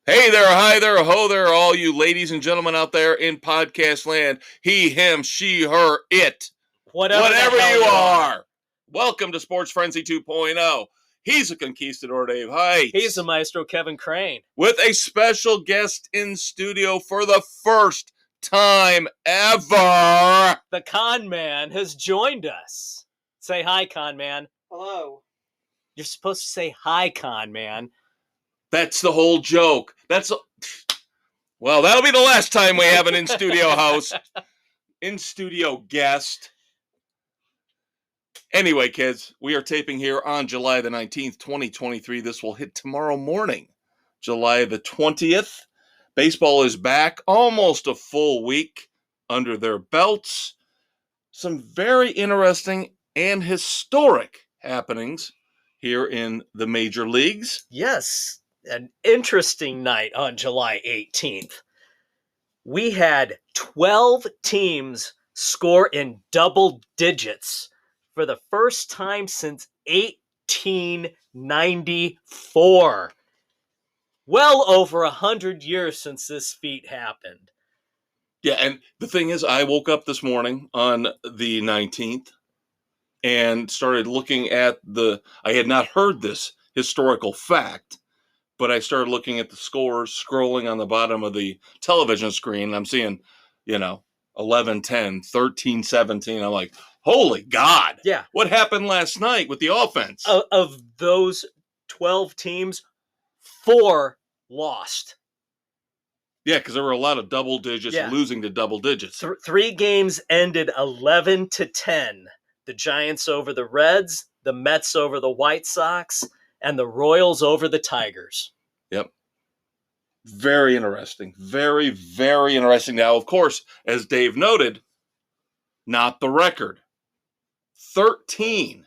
Hey there, hi there, ho there, all you ladies and gentlemen out there in podcast land. He, him, she, her, it. Whatever you are. Welcome to Sports Frenzy 2.0. He's a conquistador, Dave Heights. He's a maestro, Kevin Crane. With a special guest in studio for the first time ever. The Con Man has joined us. Say hi, Con Man. Hello. You're supposed to say hi, Con Man. That's the whole joke. Well, that'll be the last time we have an in-studio host. In-studio guest. Anyway, kids, we are taping here on July the 19th, 2023. This will hit tomorrow morning, July the 20th. Baseball is back, almost a full week under their belts. Some very interesting and historic happenings here in the major leagues. Yes, an interesting night on July 18th. We had 12 teams score in double digits for the first time since 1894. Well over 100 years since this feat happened. Yeah, and the thing is, I woke up this morning on the 19th and started looking at I had not heard this historical fact, but I started looking at the scores, scrolling on the bottom of the television screen, and I'm seeing, 11-10, 13-17. I'm like, holy God. Yeah. What happened last night with the offense? Of those 12 teams, 4 lost. Yeah, because there were a lot of double digits losing to double digits. 3 games ended 11-10. The Giants over the Reds, the Mets over the White Sox, and the Royals over the Tigers. Yep. Very interesting. Very, very interesting. Now, of course, as Dave noted, not the record. 13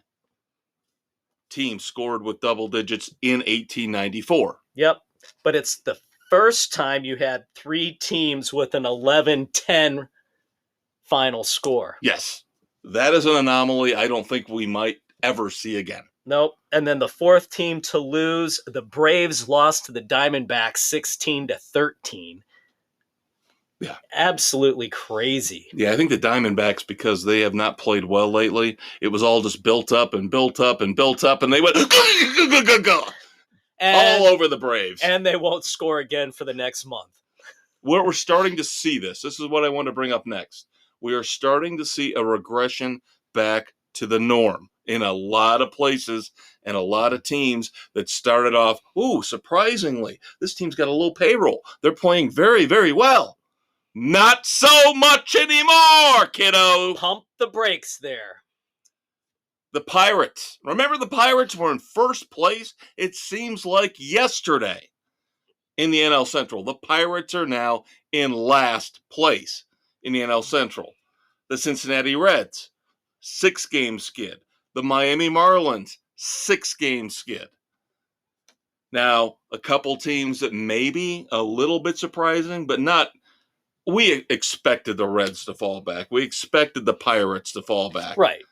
teams scored with double digits in 1894. Yep. But it's the first time you had 3 teams with an 11-10 final score. Yes. That is an anomaly I don't think we might ever see again. Nope. And then the 4th team to lose, the Braves lost to the Diamondbacks 16-13. Yeah. Absolutely crazy. Yeah, I think the Diamondbacks, because they have not played well lately, it was all just built up and built up and built up, and they went all over the Braves. And they won't score again for the next month. We're starting to see this. This is what I want to bring up next. We are starting to see a regression back to the norm in a lot of places and a lot of teams that started off, surprisingly, this team's got a low payroll. They're playing very, very well. Not so much anymore, kiddo. Pump the brakes there. The Pirates. Remember the Pirates were in first place? It seems like yesterday in the NL Central. The Pirates are now in last place in the NL Central. The Cincinnati Reds, 6-game skid. The Miami Marlins, 6-game skid. Now, a couple teams that may be a little bit surprising, but not. We expected the Reds to fall back. We expected the Pirates to fall back. Right.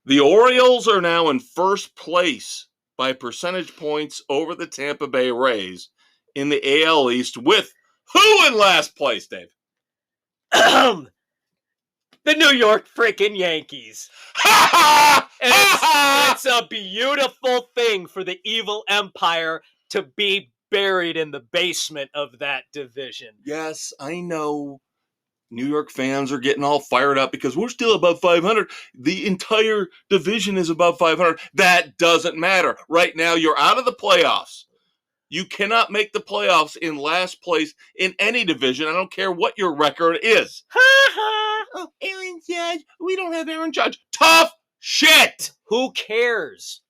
The Orioles are now in first place by percentage points over the Tampa Bay Rays in the AL East with who in last place, Dave? The New York freaking Yankees. And it's a beautiful thing for the evil empire to be buried in the basement of that division. Yes, I know. New York fans are getting all fired up because we're still above 500. The entire division is above 500. That doesn't matter. Right now, you're out of the playoffs. You cannot make the playoffs in last place in any division. I don't care what your record is. Oh, Aaron Judge. We don't have Aaron Judge. Tough shit. Who cares?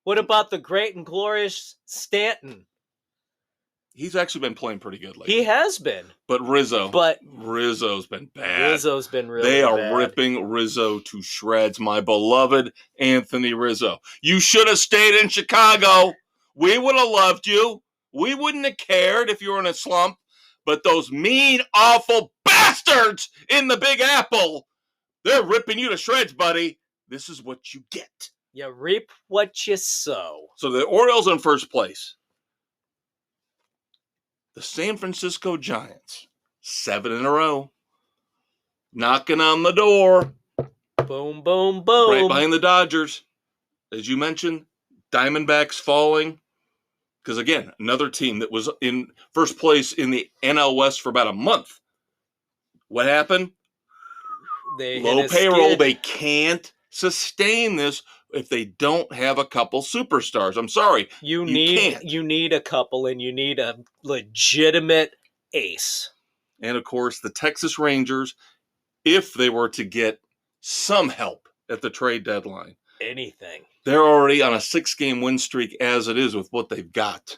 What about the great and glorious Stanton? He's actually been playing pretty good lately. He has been. But Rizzo's been bad. Rizzo's been really They are bad. ripping Rizzo to shreds, my beloved Anthony Rizzo. You should have stayed in Chicago. We would have loved you. We wouldn't have cared if you were in a slump. But those mean, awful bastards in the Big Apple, they're ripping you to shreds, buddy. This is what you get. You reap what you sow. So the Orioles in first place. the San Francisco Giants, 7 in a row, knocking on the door. Boom, boom, boom. Right behind the Dodgers. As you mentioned, Diamondbacks falling. Because, again, another team that was in first place in the NL West for about a month. What happened? Low payroll. They can't sustain this if they don't have a couple superstars. I'm sorry. You can't. You need a couple, and you need a legitimate ace. And, of course, the Texas Rangers, if they were to get some help at the trade deadline. Anything. They're already on a 6-game win streak as it is with what they've got.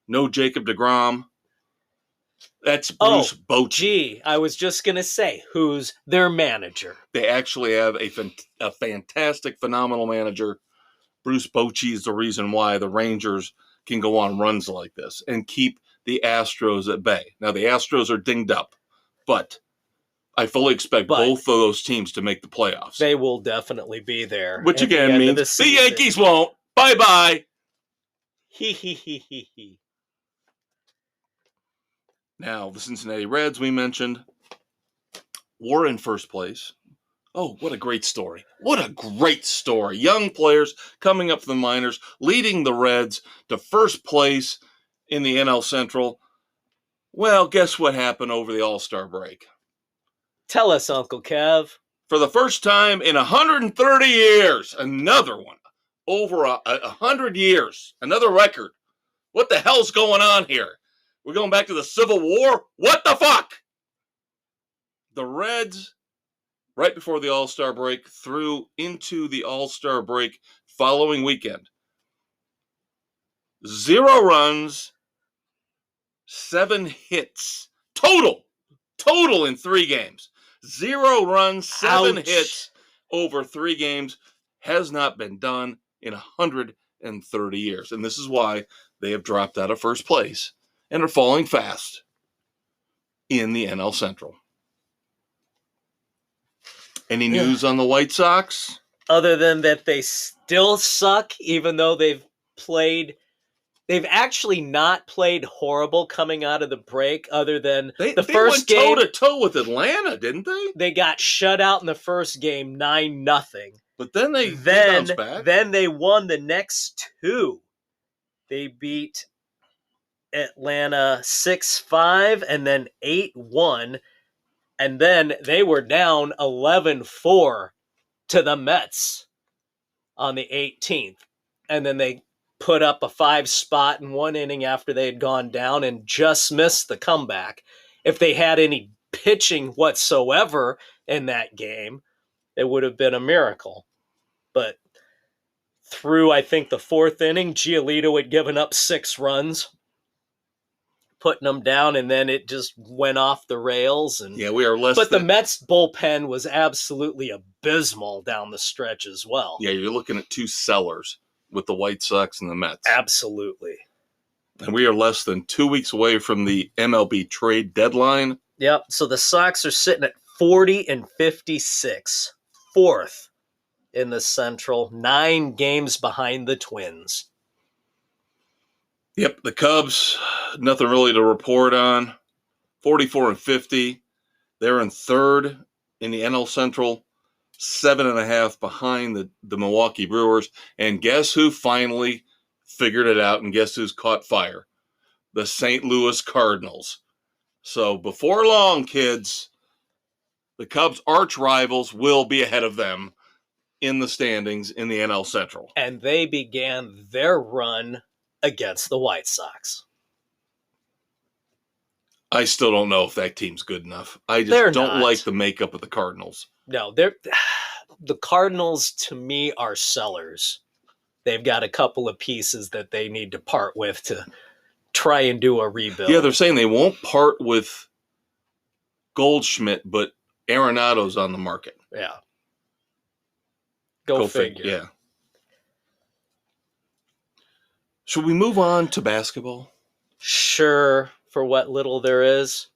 No Jacob deGrom. That's Bruce Bochy. Gee, I was just going to say, who's their manager? They actually have a fantastic, phenomenal manager. Bruce Bochy is the reason why the Rangers can go on runs like this and keep the Astros at bay. Now, the Astros are dinged up, but I fully expect both of those teams to make the playoffs. They will definitely be there. Which, again, means the Yankees won't. Bye-bye. He. Now, the Cincinnati Reds, we mentioned, were in first place. Oh, what a great story. What a great story. Young players coming up from the minors, leading the Reds to first place in the NL Central. Well, guess what happened over the All-Star break? Tell us, Uncle Kev. For the first time in 130 years, another one. Over 100 years, another record. What the hell's going on here? We're going back to the Civil War? What the fuck? The Reds, right before the All-Star break, through into the All-Star break following weekend. 0 runs, 7 hits. Total in 3 games. 0 runs, 7 hits over 3 games has not been done in 130 years. And this is why they have dropped out of first place and are falling fast in the NL Central. Any news on the White Sox? Other than that they still suck, even though they've actually not played horrible coming out of the break, other than the first game. They went toe-to-toe with Atlanta, didn't they? They got shut out in the first game, 9-0. But then they bounced back. Then they won the next 2. They beat Atlanta 6-5 and then 8-1. And then they were down 11-4 to the Mets on the 18th. And then they put up a 5 spot in 1 inning after they had gone down and just missed the comeback. If they had any pitching whatsoever in that game, it would have been a miracle. But through, I think, the 4th inning, Giolito had given up 6 runs, putting them down, and then it just went off the rails. And we are less. But the Mets bullpen was absolutely abysmal down the stretch as well. Yeah, you're looking at 2 sellers with the White Sox and the Mets. Absolutely. And we are less than 2 weeks away from the MLB trade deadline. Yep. So the Sox are sitting at 40-56, 4th in the Central, 9 games behind the Twins. Yep, the Cubs, nothing really to report on. 44-50. They're in 3rd in the NL Central, 7.5 behind the Milwaukee Brewers. And guess who finally figured it out, and guess who's caught fire? The St. Louis Cardinals. So before long, kids, the Cubs' arch rivals will be ahead of them in the standings in the NL Central. And they began their run against the White Sox. I still don't know if that team's good enough. I just don't like the makeup of the Cardinals. No, the Cardinals, to me, are sellers. They've got a couple of pieces that they need to part with to try and do a rebuild. Yeah, they're saying they won't part with Goldschmidt, but Arenado's on the market. Yeah. Go figure. Yeah. Should we move on to basketball? Sure, for what little there is.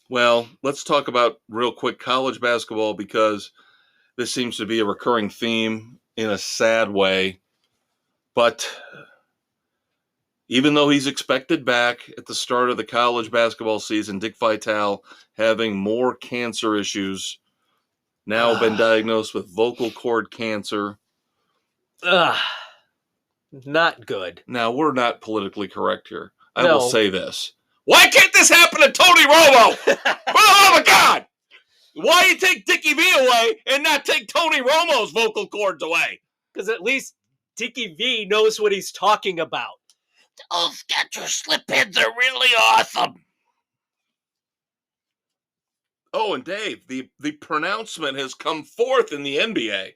Well, let's talk about real quick college basketball, because this seems to be a recurring theme in a sad way. But Even though he's expected back at the start of the college basketball season, Dick Vitale having more cancer issues, now been diagnosed with vocal cord cancer. Not good. Now, we're not politically correct here. I No. will say this. Why can't this happen to Tony Romo? For the love of God! Why you take Dickie V away and not take Tony Romo's vocal cords away? Because at least Dickie V knows what he's talking about. Those Skechers slip-ins are really awesome. Oh, and Dave, the pronouncement has come forth in the NBA.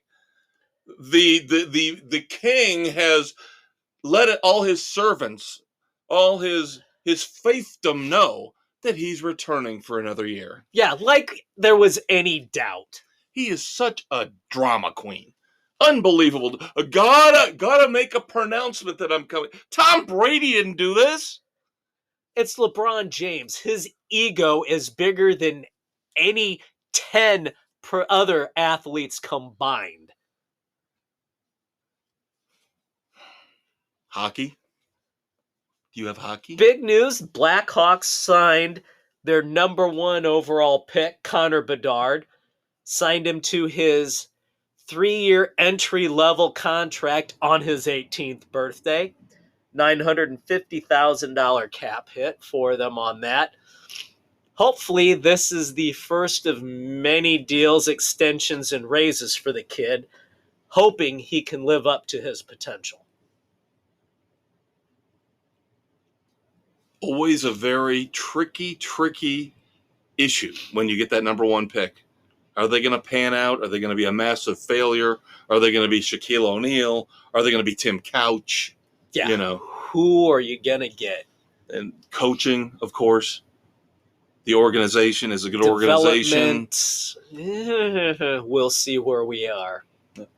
The king has let all his servants, all his faithdom know that he's returning for another year. Yeah, like there was any doubt. He is such a drama queen. Unbelievable. Gotta make a pronouncement that I'm coming. Tom Brady didn't do this. It's LeBron James. His ego is bigger than any 10 other athletes combined. Hockey? Do you have hockey? Big news, Blackhawks signed their number 1 overall pick, Connor Bedard. Signed him to his 3-year entry-level contract on his 18th birthday. $950,000 cap hit for them on that. Hopefully, this is the first of many deals, extensions, and raises for the kid, hoping he can live up to his potential. Always a very tricky issue when you get that number 1 pick. Are they going to pan out? Are they going to be a massive failure? Are they going to be Shaquille O'Neal? Are they going to be Tim Couch? Yeah. You know, who are you going to get? And coaching, of course. The organization is a good organization. We'll see where we are. Connor,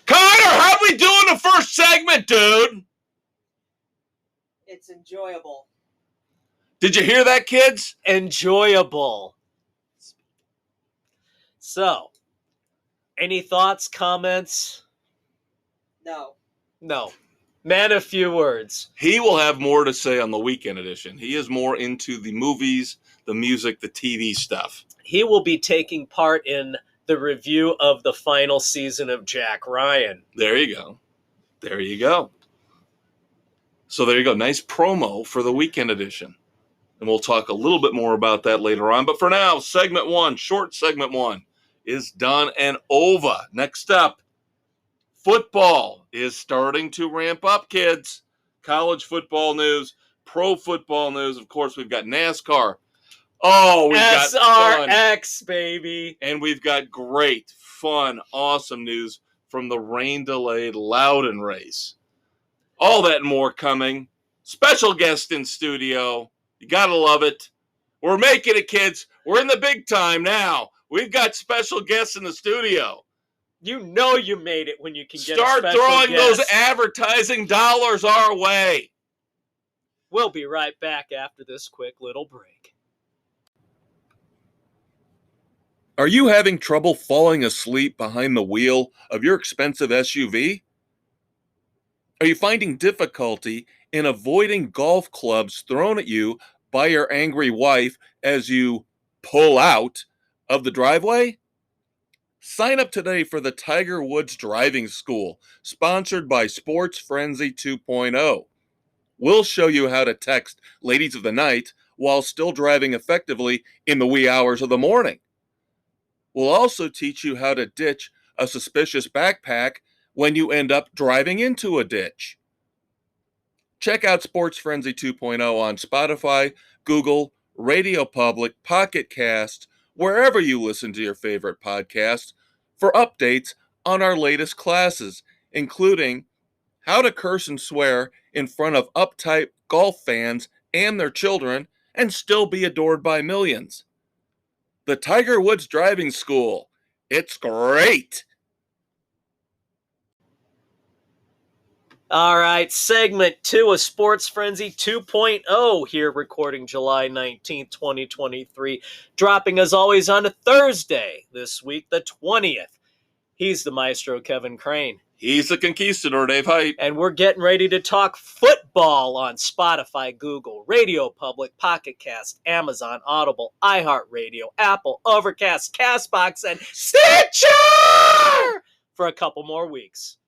how we doing the first segment, dude? It's enjoyable. Did you hear that, kids? Enjoyable. So, any thoughts, comments? No. Man, a few words. He will have more to say on the weekend edition. He is more into the movies, the music, the TV stuff. He will be taking part in the review of the final season of Jack Ryan. There you go. So there you go. Nice promo for the weekend edition. And we'll talk a little bit more about that later on. But for now, short segment one, is done and over. Next up, football is starting to ramp up, kids. College football news, pro football news. Of course, we've got NASCAR. Oh, we've got SRX, baby. And we've got great, fun, awesome news from the rain-delayed Loudon race. All that and more coming. Special guest in studio. You gotta love it. We're making it, kids. We're in the big time now. We've got special guests in the studio. You know you made it when you can get Start a special throwing guest. those advertising dollars our way. We'll be right back after this quick little break. Are you having trouble falling asleep behind the wheel of your expensive SUV? Are you finding difficulty in avoiding golf clubs thrown at you by your angry wife as you pull out of the driveway? Sign up today for the Tiger Woods Driving School, sponsored by Sports Frenzy 2.0. We'll show you how to text ladies of the night while still driving effectively in the wee hours of the morning. We'll also teach you how to ditch a suspicious backpack when you end up driving into a ditch. Check out Sports Frenzy 2.0 on Spotify, Google, Radio Public, Pocket Cast, wherever you listen to your favorite podcasts, for updates on our latest classes, including how to curse and swear in front of uptight golf fans and their children and still be adored by millions. The Tiger Woods Driving School. It's great. All right, segment 2 of Sports Frenzy 2.0 here, recording July 19th, 2023. Dropping, as always, on a Thursday this week, the 20th. He's the maestro, Kevin Crane. He's the conquistador, Dave Height. And we're getting ready to talk football on Spotify, Google, Radio Public, Pocket Cast, Amazon, Audible, iHeartRadio, Apple, Overcast, CastBox, and Stitcher for a couple more weeks.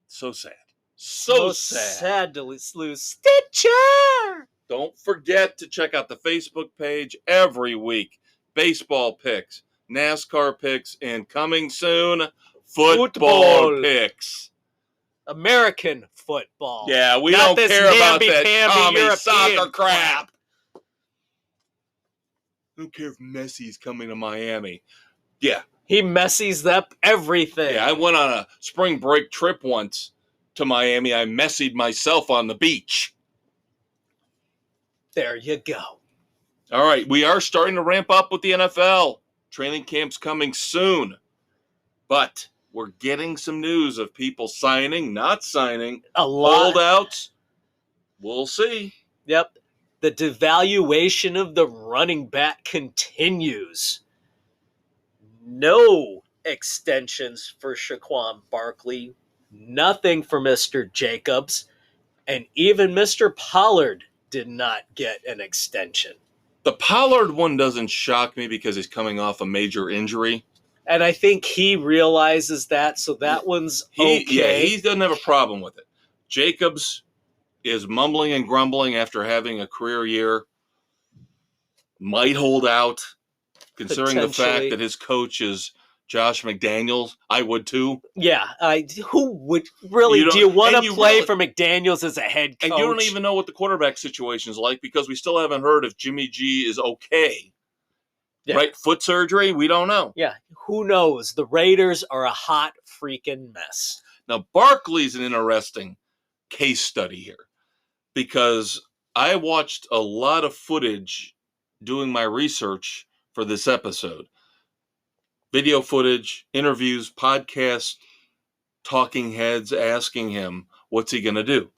So sad. So sad. Sad to lose Stitcher. Don't forget to check out the Facebook page every week. Baseball picks, NASCAR picks, and coming soon, football picks. American football. Yeah, we Not don't this care about that namby-pamby Tommy European soccer crap. I don't care if Messi's coming to Miami. Yeah. He messes up everything. Yeah, I went on a spring break trip once to Miami. I messied myself on the beach. There you go. All right, we are starting to ramp up with the NFL. Training camp's coming soon. But we're getting some news of people signing, not signing, A lot. holdouts. We'll see. Yep. The devaluation of the running back continues. No extensions for Saquon Barkley. Nothing for Mr. Jacobs. And even Mr. Pollard did not get an extension. The Pollard one doesn't shock me because he's coming off a major injury. And I think he realizes that, so that one's okay. Yeah, he doesn't have a problem with it. Jacobs is mumbling and grumbling after having a career year. Might hold out, considering the fact that his coach is Josh McDaniels. I would too. Yeah, who would really? Do you want to play for McDaniels as a head coach? And you don't even know what the quarterback situation is like because we still haven't heard if Jimmy G is okay. Yeah. Right? Foot surgery? We don't know. Yeah, who knows? The Raiders are a hot freaking mess. Now, Barkley's an interesting case study here because I watched a lot of footage doing my research for this episode. Video footage, interviews, podcasts, talking heads asking him, what's he going to do?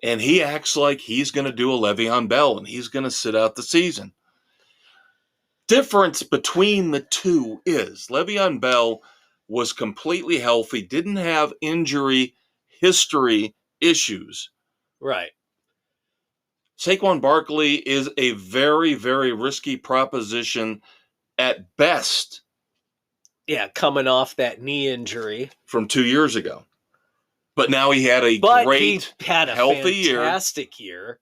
And he acts like he's going to do a Le'Veon Bell and he's going to sit out the season. Difference between the two is Le'Veon Bell was completely healthy, didn't have injury history issues. Right. Saquon Barkley is a very, very risky proposition at best. Yeah, coming off that knee injury from 2 years ago. But now he had a healthy fantastic year.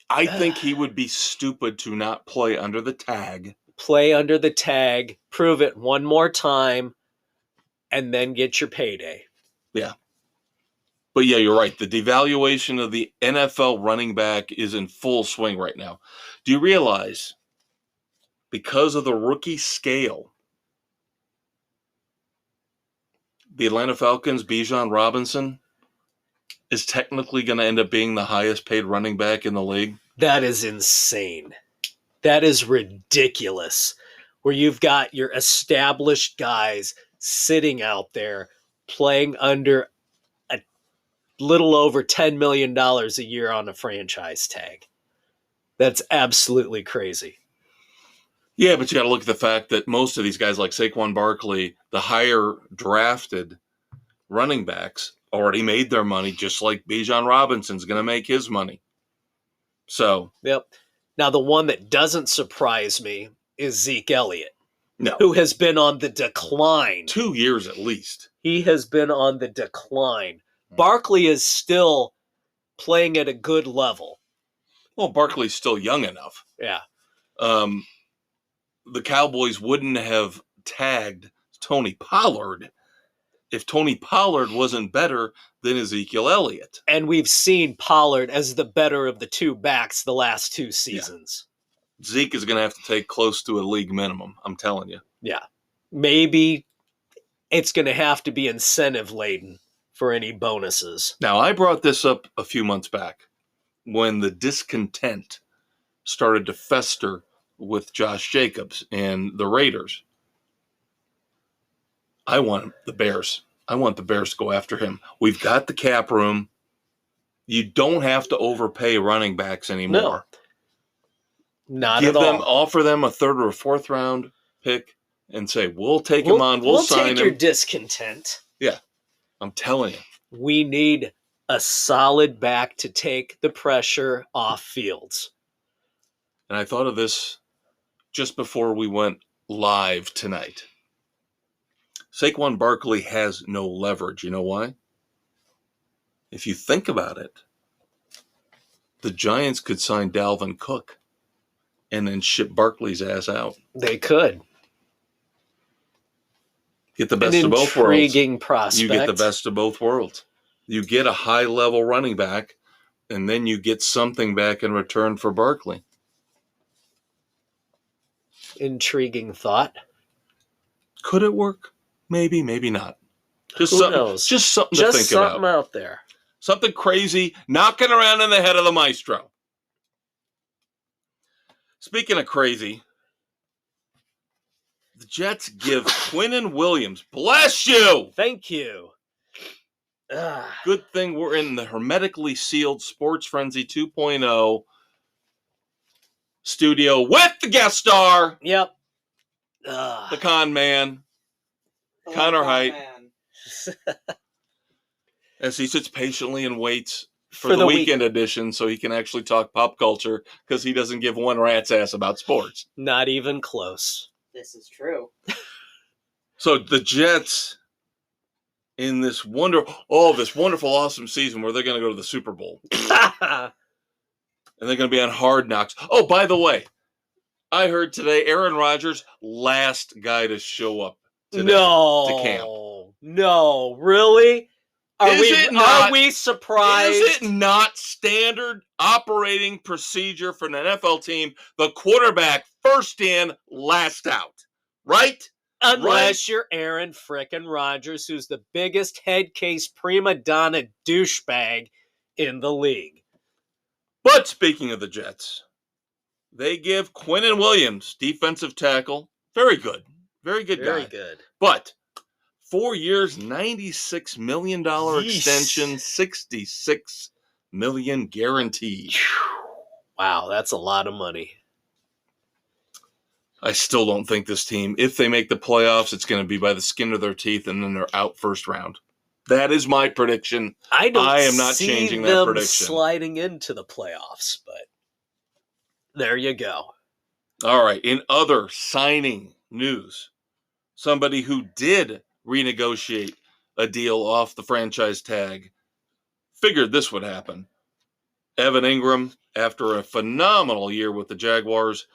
I think he would be stupid to not play under the tag. Play under the tag, prove it one more time, and then get your payday. Yeah. But yeah, you're right. The devaluation of the NFL running back is in full swing right now. Do you realize, because of the rookie scale, the Atlanta Falcons, Bijan Robinson, is technically going to end up being the highest paid running back in the league? That is insane. That is ridiculous. Where you've got your established guys sitting out there playing under a little over $10 million a year on a franchise tag. That's absolutely crazy. Yeah, but you got to look at the fact that most of these guys like Saquon Barkley, the higher drafted running backs, already made their money, just like Bijan Robinson's going to make his money. So, yep. Now, the one that doesn't surprise me is Zeke Elliott, no, who has been on the decline. 2 years at least. He has been on the decline. Barkley is still playing at a good level. Well, Barkley's still young enough. Yeah. The Cowboys wouldn't have tagged Tony Pollard if Tony Pollard wasn't better than Ezekiel Elliott. And we've seen Pollard as the better of the two backs the last two seasons. Yeah. Zeke is going to have to take close to a league minimum, I'm telling you. Yeah. Maybe it's going to have to be incentive-laden for any bonuses. Now, I brought this up a few months back when the discontent started to fester with Josh Jacobs and the Raiders. I want the Bears. I want the Bears to go after him. We've got the cap room. You don't have to overpay running backs anymore. No, not at all. Offer them a third or a fourth round pick and say, we'll take him on, we'll sign take your him. discontent. Yeah, I'm telling you. We need a solid back to take the pressure off Fields. And I thought of this just before we went live tonight. Saquon Barkley has no leverage. You know why? If you think about it, the Giants could sign Dalvin Cook and then ship Barkley's ass out. They could. Get the best of both worlds. Intriguing prospect. You get the best of both worlds. You get a high-level running back, and then you get something back in return for Barkley. Intriguing thought. Could it work? Maybe, maybe not. Just Who something, knows? Just something to Just think something about. out there. Something crazy knocking around in the head of the maestro. Speaking of crazy, the Jets give Quinnen Williams, bless you! Thank you. Good thing we're in the hermetically sealed Sports Frenzy 2.0 studio with the guest star. Yep. The con man, Connor Height, as he sits patiently and waits for the weekend edition so he can actually talk pop culture because he doesn't give one rat's ass about sports. Not even close. This is true. So the Jets in this wonderful, awesome season where they're going to go to the Super Bowl. And they're going to be on Hard Knocks. Oh, by the way, I heard today Aaron Rodgers, last guy to show up today to camp. No, really? Are we surprised? Is it not standard operating procedure for an NFL team? The quarterback first in, last out, right? Unless you're Aaron frickin' Rodgers, who's the biggest head case prima donna douchebag in the league. But speaking of the Jets, they give Quinnen Williams, defensive tackle, very good guy. Very good. But 4 years, $96 million extension, $66 million guaranteed. Wow, that's a lot of money. I still don't think this team, if they make the playoffs, it's going to be by the skin of their teeth, and then they're out first round. That is my prediction. I am not changing that prediction. Sliding into the playoffs, but there you go. All right. In other signing news, somebody who did renegotiate a deal off the franchise tag figured this would happen. Evan Ingram, after a phenomenal year with the Jaguars,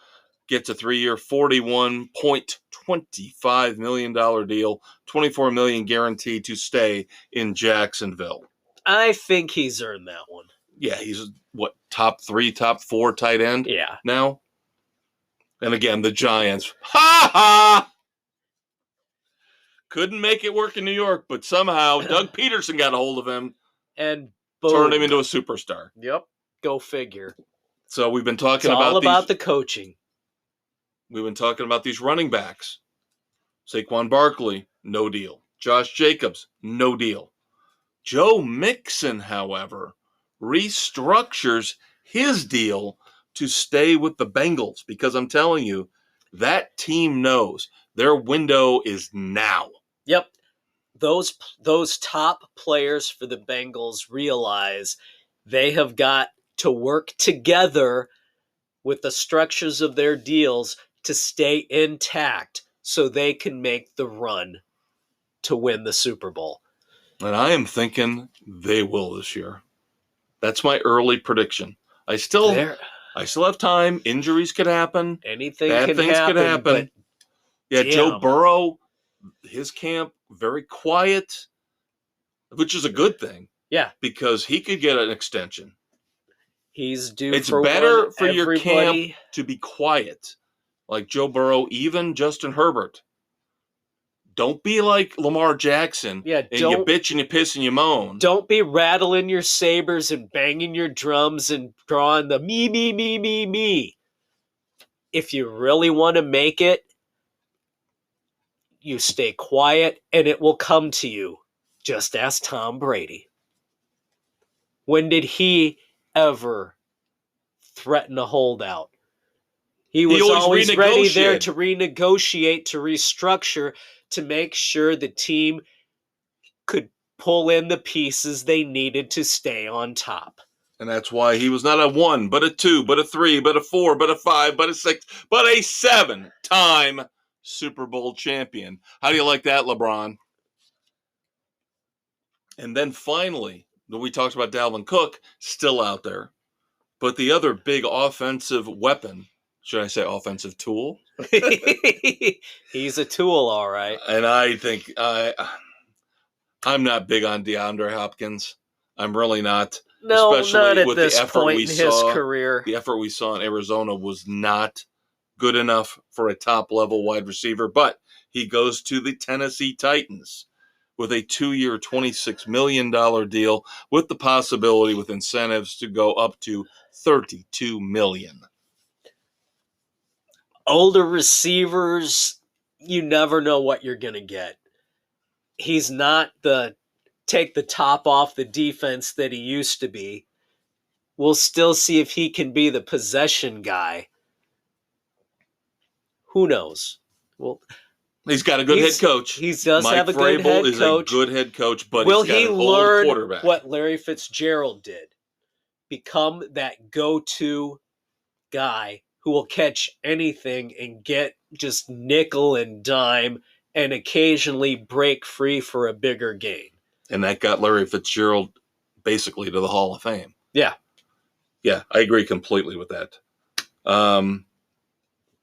gets a 3-year, $41.25 million deal, $24 million guaranteed to stay in Jacksonville. I think he's earned that one. Yeah, he's top 3, top 4 tight end now? And again, the Giants, couldn't make it work in New York, but somehow Doug Peterson got a hold of him and turned him into a superstar. Yep, go figure. So we've been talking about the coaching. We've been talking about these running backs. Saquon Barkley, no deal. Josh Jacobs, no deal. Joe Mixon, however, restructures his deal to stay with the Bengals because I'm telling you, that team knows their window is now. Yep. Those top players for the Bengals realize they have got to work together with the structures of their deals to stay intact so they can make the run to win the Super Bowl. And I am thinking they will this year. That's my early prediction. I still have time. Injuries could happen. Bad things could happen. Yeah, damn. Joe Burrow, his camp, very quiet, which is a good thing. Yeah. Because he could get an extension. He's due it's for better one, for everybody. Your camp to be quiet. Like Joe Burrow, even Justin Herbert. Don't be like Lamar Jackson. Yeah, and you bitch and you piss and you moan. Don't be rattling your sabers and banging your drums and drawing the me. If you really want to make it, you stay quiet and it will come to you. Just ask Tom Brady. When did he ever threaten a holdout? He was always always ready there renegotiated. to renegotiate, to restructure, to make sure the team could pull in the pieces they needed to stay on top. And that's why he was not a 1, but a 2, but a 3, but a 4, but a 5, but a 6, but a 7-time Super Bowl champion. How do you like that, LeBron? And then finally, we talked about Dalvin Cook, still out there. But the other big offensive weapon, should I say offensive tool? He's a tool, all right. And I think I'm not big on DeAndre Hopkins. I'm really not. No, Especially not at with this the effort point we in his saw. career. The effort we saw in Arizona was not good enough for a top-level wide receiver, but he goes to the Tennessee Titans with a 2-year, $26 million deal with the possibility with incentives to go up to $32 million. Older receivers, you never know what you're going to get. He's not the take the top off the defense that he used to be. We'll still see if he can be the possession guy. Who knows? Well, He's got a good head coach. He does Mike have a good Vrabel head is coach. a good head coach, but will he's got he an learn old quarterback. what Larry Fitzgerald did? Become that go-to guy who will catch anything and get just nickel and dime and occasionally break free for a bigger gain. And that got Larry Fitzgerald basically to the Hall of Fame. Yeah. Yeah, I agree completely with that.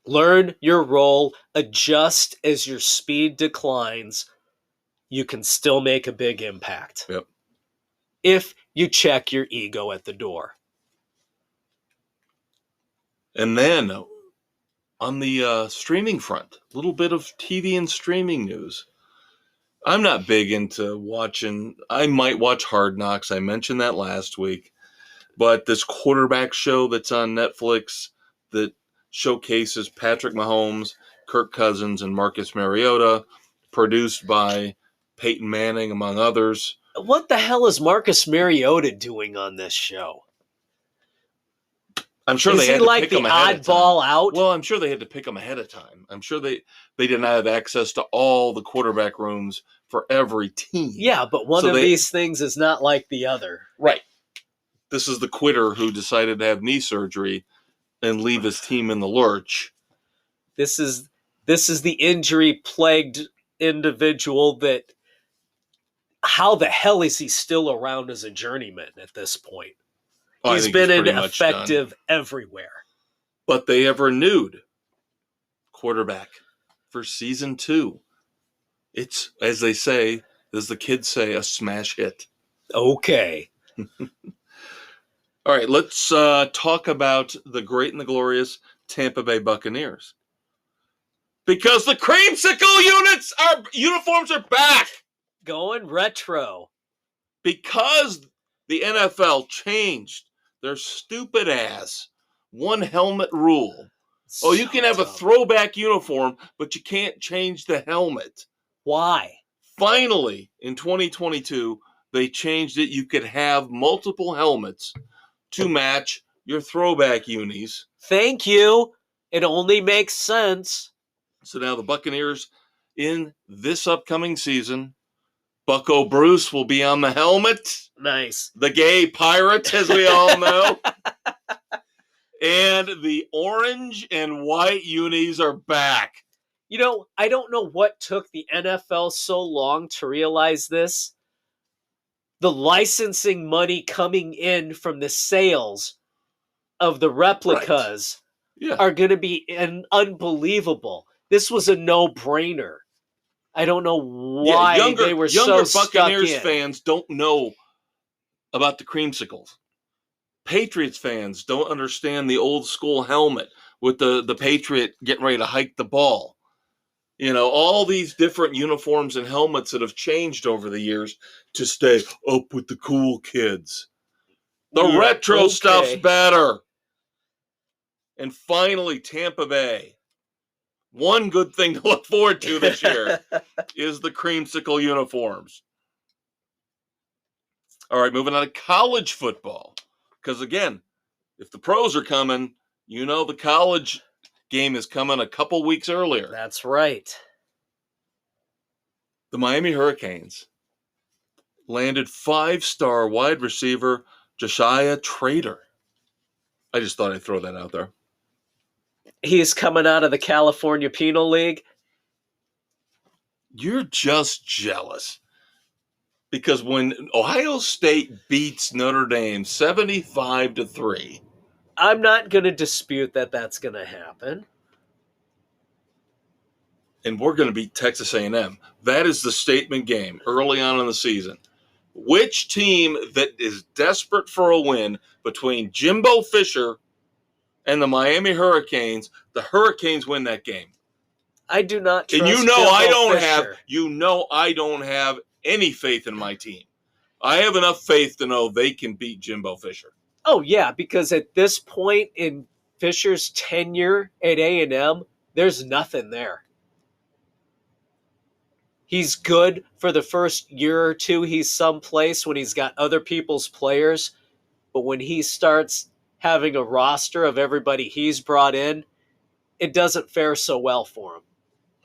Learn your role, adjust as your speed declines. You can still make a big impact. Yep. If you check your ego at the door. And then on the streaming front, a little bit of TV and streaming news. I'm not big into watching. I might watch Hard Knocks. I mentioned that last week. But this quarterback show that's on Netflix that showcases Patrick Mahomes, Kirk Cousins, and Marcus Mariota, produced by Peyton Manning, among others. What the hell is Marcus Mariota doing on this show? I'm sure is they he had to like pick the him ahead of time. oddball out? Well, I'm sure they had to pick him ahead of time. I'm sure they did not have access to all the quarterback rooms for every team. Yeah, but one of these things is not like the other. Right. This is the quitter who decided to have knee surgery and leave his team in the lurch. This is the injury-plagued individual that. How the hell is he still around as a journeyman at this point? He's been ineffective everywhere. But they have renewed quarterback for season 2. It's, as they say, as the kids say, a smash hit. Okay. All right, let's talk about the great and the glorious Tampa Bay Buccaneers. Because the Creamsicle uniforms are back. Going retro. Because the NFL changed their stupid ass one helmet rule. Oh, you can have a throwback uniform, but you can't change the helmet. Why? Finally, in 2022, they changed it. You could have multiple helmets to match your throwback unis. Thank you. It only makes sense. So now the Buccaneers in this upcoming season, Bucko Bruce will be on the helmet. Nice. The gay pirate, as we all know. And the orange and white unis are back. You know, I don't know what took the NFL so long to realize this. The licensing money coming in from the sales of the replicas are going to be unbelievable. This was a no-brainer. I don't know why they were so stuck in. Younger Buccaneers fans don't know about the creamsicles. Patriots fans don't understand the old school helmet with the Patriot getting ready to hike the ball. You know, all these different uniforms and helmets that have changed over the years to stay up with the cool kids. The retro stuff's better. And finally, Tampa Bay. One good thing to look forward to this year is the Creamsicle uniforms. All right, moving on to college football. Because again, if the pros are coming, you know the college game is coming a couple weeks earlier. That's right. The Miami Hurricanes landed 5-star wide receiver Josiah Trader. I just thought I'd throw that out there. He's coming out of the California Penal League. You're just jealous. Because when Ohio State beats Notre Dame 75-3, I'm not going to dispute that that's going to happen. and we're going to beat Texas A&M. That is the statement game early on in the season. Which team that is desperate for a win between Jimbo Fisher and the Miami Hurricanes, the Hurricanes win that game. I do not trust And Jimbo I don't have any faith in my team. I have enough faith to know they can beat Jimbo Fisher. Oh, yeah, because at this point in Fisher's tenure at A&M, there's nothing there. He's good for the first year or two. He's someplace when he's got other people's players. But when he starts having a roster of everybody he's brought in, it doesn't fare so well for him.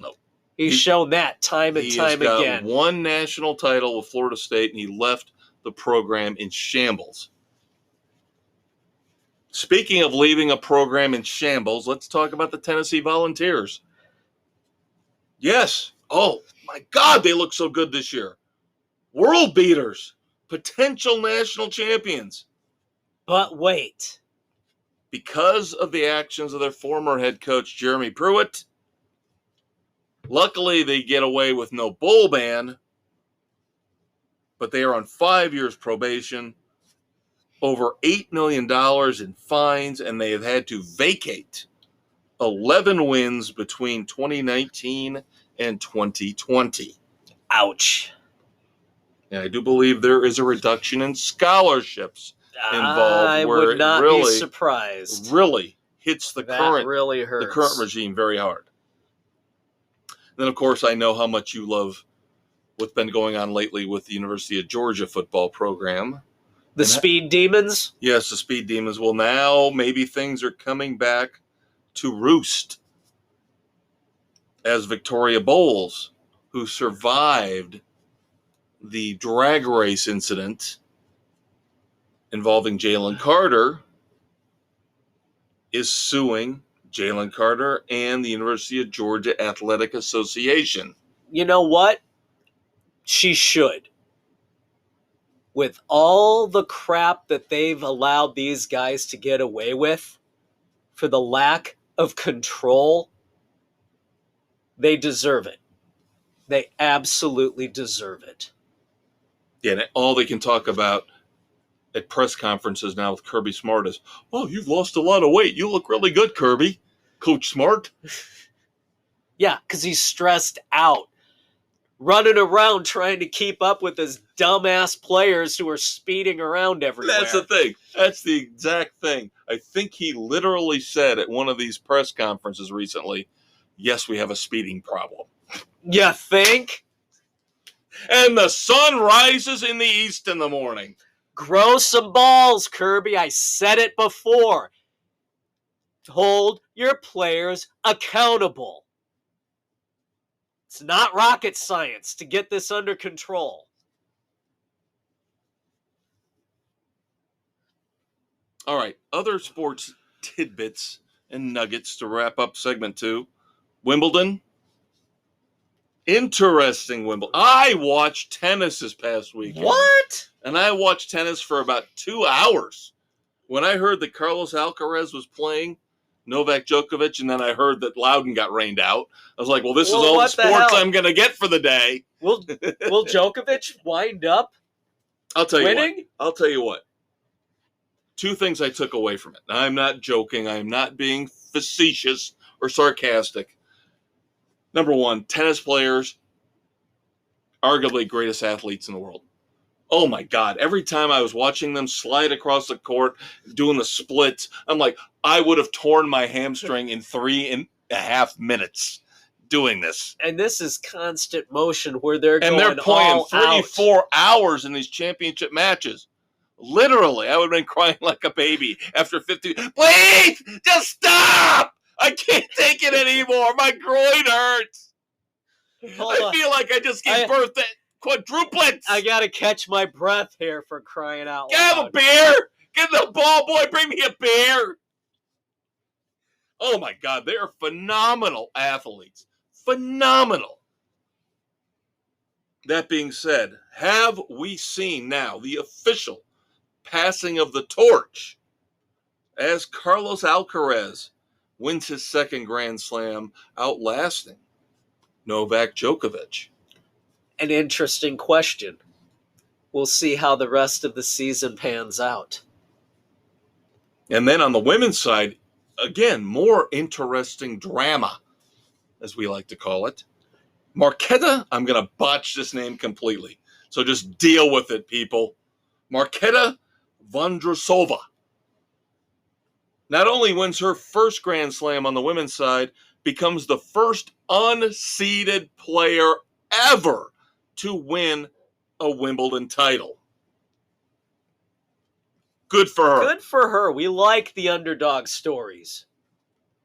No. He's shown that time and time again. He has got one national title with Florida State, and he left the program in shambles. Speaking of leaving a program in shambles, let's talk about the Tennessee Volunteers. Yes. Oh, my God, they look so good this year. World beaters. Potential national champions. But wait. Because of the actions of their former head coach, Jeremy Pruitt, luckily they get away with no bowl ban, but they are on 5 years probation, over $8 million in fines, and they have had to vacate 11 wins between 2019 and 2020. Ouch. And I do believe there is a reduction in scholarships involved. I where would not really, be surprised. Really hits the That current really hurts. the current regime very hard. Then, of course, I know how much you love what's been going on lately with the University of Georgia football program. The Speed Demons? Yes, the Speed Demons. Well, now maybe things are coming back to roost as Victoria Bowles, who survived the drag race incident involving Jalen Carter, is suing Jalen Carter and the University of Georgia Athletic Association. You know what? She should. With all the crap that they've allowed these guys to get away with, for the lack of control, they deserve it. They absolutely deserve it. Yeah, and all they can talk about at press conferences now with Kirby Smart is, oh, you've lost a lot of weight. You look really good, Kirby. Coach Smart. Yeah, because he's stressed out. Running around trying to keep up with his dumbass players who are speeding around everywhere. That's the thing. That's the exact thing. I think he literally said at one of these press conferences recently, yes, we have a speeding problem. You think? And the sun rises in the east in the morning. Grow some balls, Kirby. I said it before. Hold your players accountable. It's not rocket science to get this under control. All right, other sports tidbits and nuggets to wrap up segment 2. Wimbledon. Interesting Wimbledon. I watched tennis this past weekend. What? And I watched tennis for about 2 hours. When I heard that Carlos Alcaraz was playing Novak Djokovic, and then I heard that Loudon got rained out, I was like, well, this is all the sports I'm going to get for the day. Will Djokovic wind up I'll tell winning? you what. I'll tell you what. 2 things I took away from it. Now, I'm not joking. I'm not being facetious or sarcastic. Number 1, tennis players, arguably greatest athletes in the world. Oh, my God. Every time I was watching them slide across the court, doing the splits, I'm like, I would have torn my hamstring in 3.5 minutes doing this. And this is constant motion where they're and going they're playing all 3-4 hours in these championship matches. Literally, I would have been crying like a baby after 50. Please, just stop! I can't take it anymore. My groin hurts. Hold I on. feel like I just gave birth to quadruplets. I gotta catch my breath here for crying out Have a loud. beer. Get the ball boy. Bring me a beer. Oh my God, they are phenomenal athletes. Phenomenal. That being said, have we seen now the official passing of the torch as Carlos Alcaraz wins his second Grand Slam, outlasting Novak Djokovic? An interesting question. We'll see how the rest of the season pans out. And then on the women's side, again, more interesting drama, as we like to call it. Marketa, I'm going to botch this name completely. So just deal with it, people. Marketa Vondrousova not only wins her first Grand Slam on the women's side, becomes the first unseeded player ever to win a Wimbledon title. Good for her. Good for her. We like the underdog stories.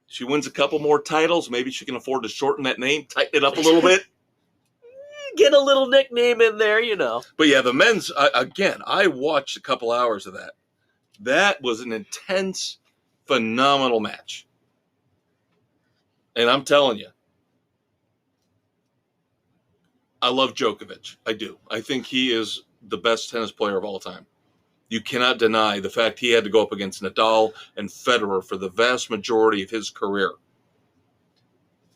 She wins a couple more titles. Maybe she can afford to shorten that name, tighten it up a little bit. Get a little nickname in there, you know. But yeah, the men's, again, I watched a couple hours of that. That was an intense, phenomenal match. And I'm telling you, I love Djokovic. I do. I think he is the best tennis player of all time. You cannot deny the fact he had to go up against Nadal and Federer for the vast majority of his career.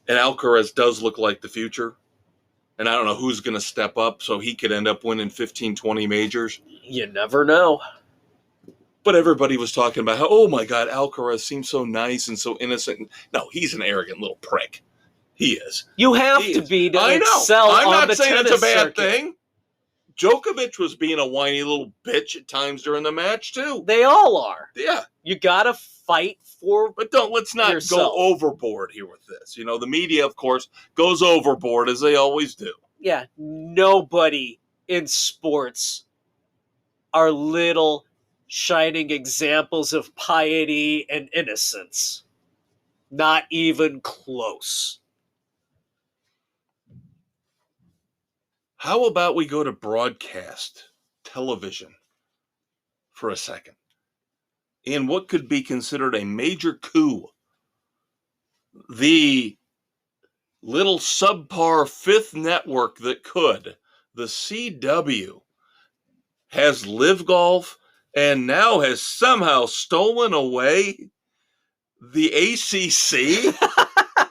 And Alcaraz does look like the future. And I don't know who's going to step up so he could end up winning 15, 20 majors. You never know. But everybody was talking about how, oh my God, Alcaraz seems so nice and so innocent. No, he's an arrogant little prick. He is. You have to be to I know. excel I'm on not the saying tennis it's a bad circuit. thing. Djokovic was being a whiny little bitch at times during the match too. They all are. Yeah. You gotta fight for. But let's not yourself. go overboard here with this. You know, the media, of course, goes overboard as they always do. Yeah, nobody in sports are little shining examples of piety and innocence. Not even close. How about we go to broadcast television for a second? In what could be considered a major coup, the little subpar fifth network that could, the CW, has Live Golf and now has somehow stolen away the ACC.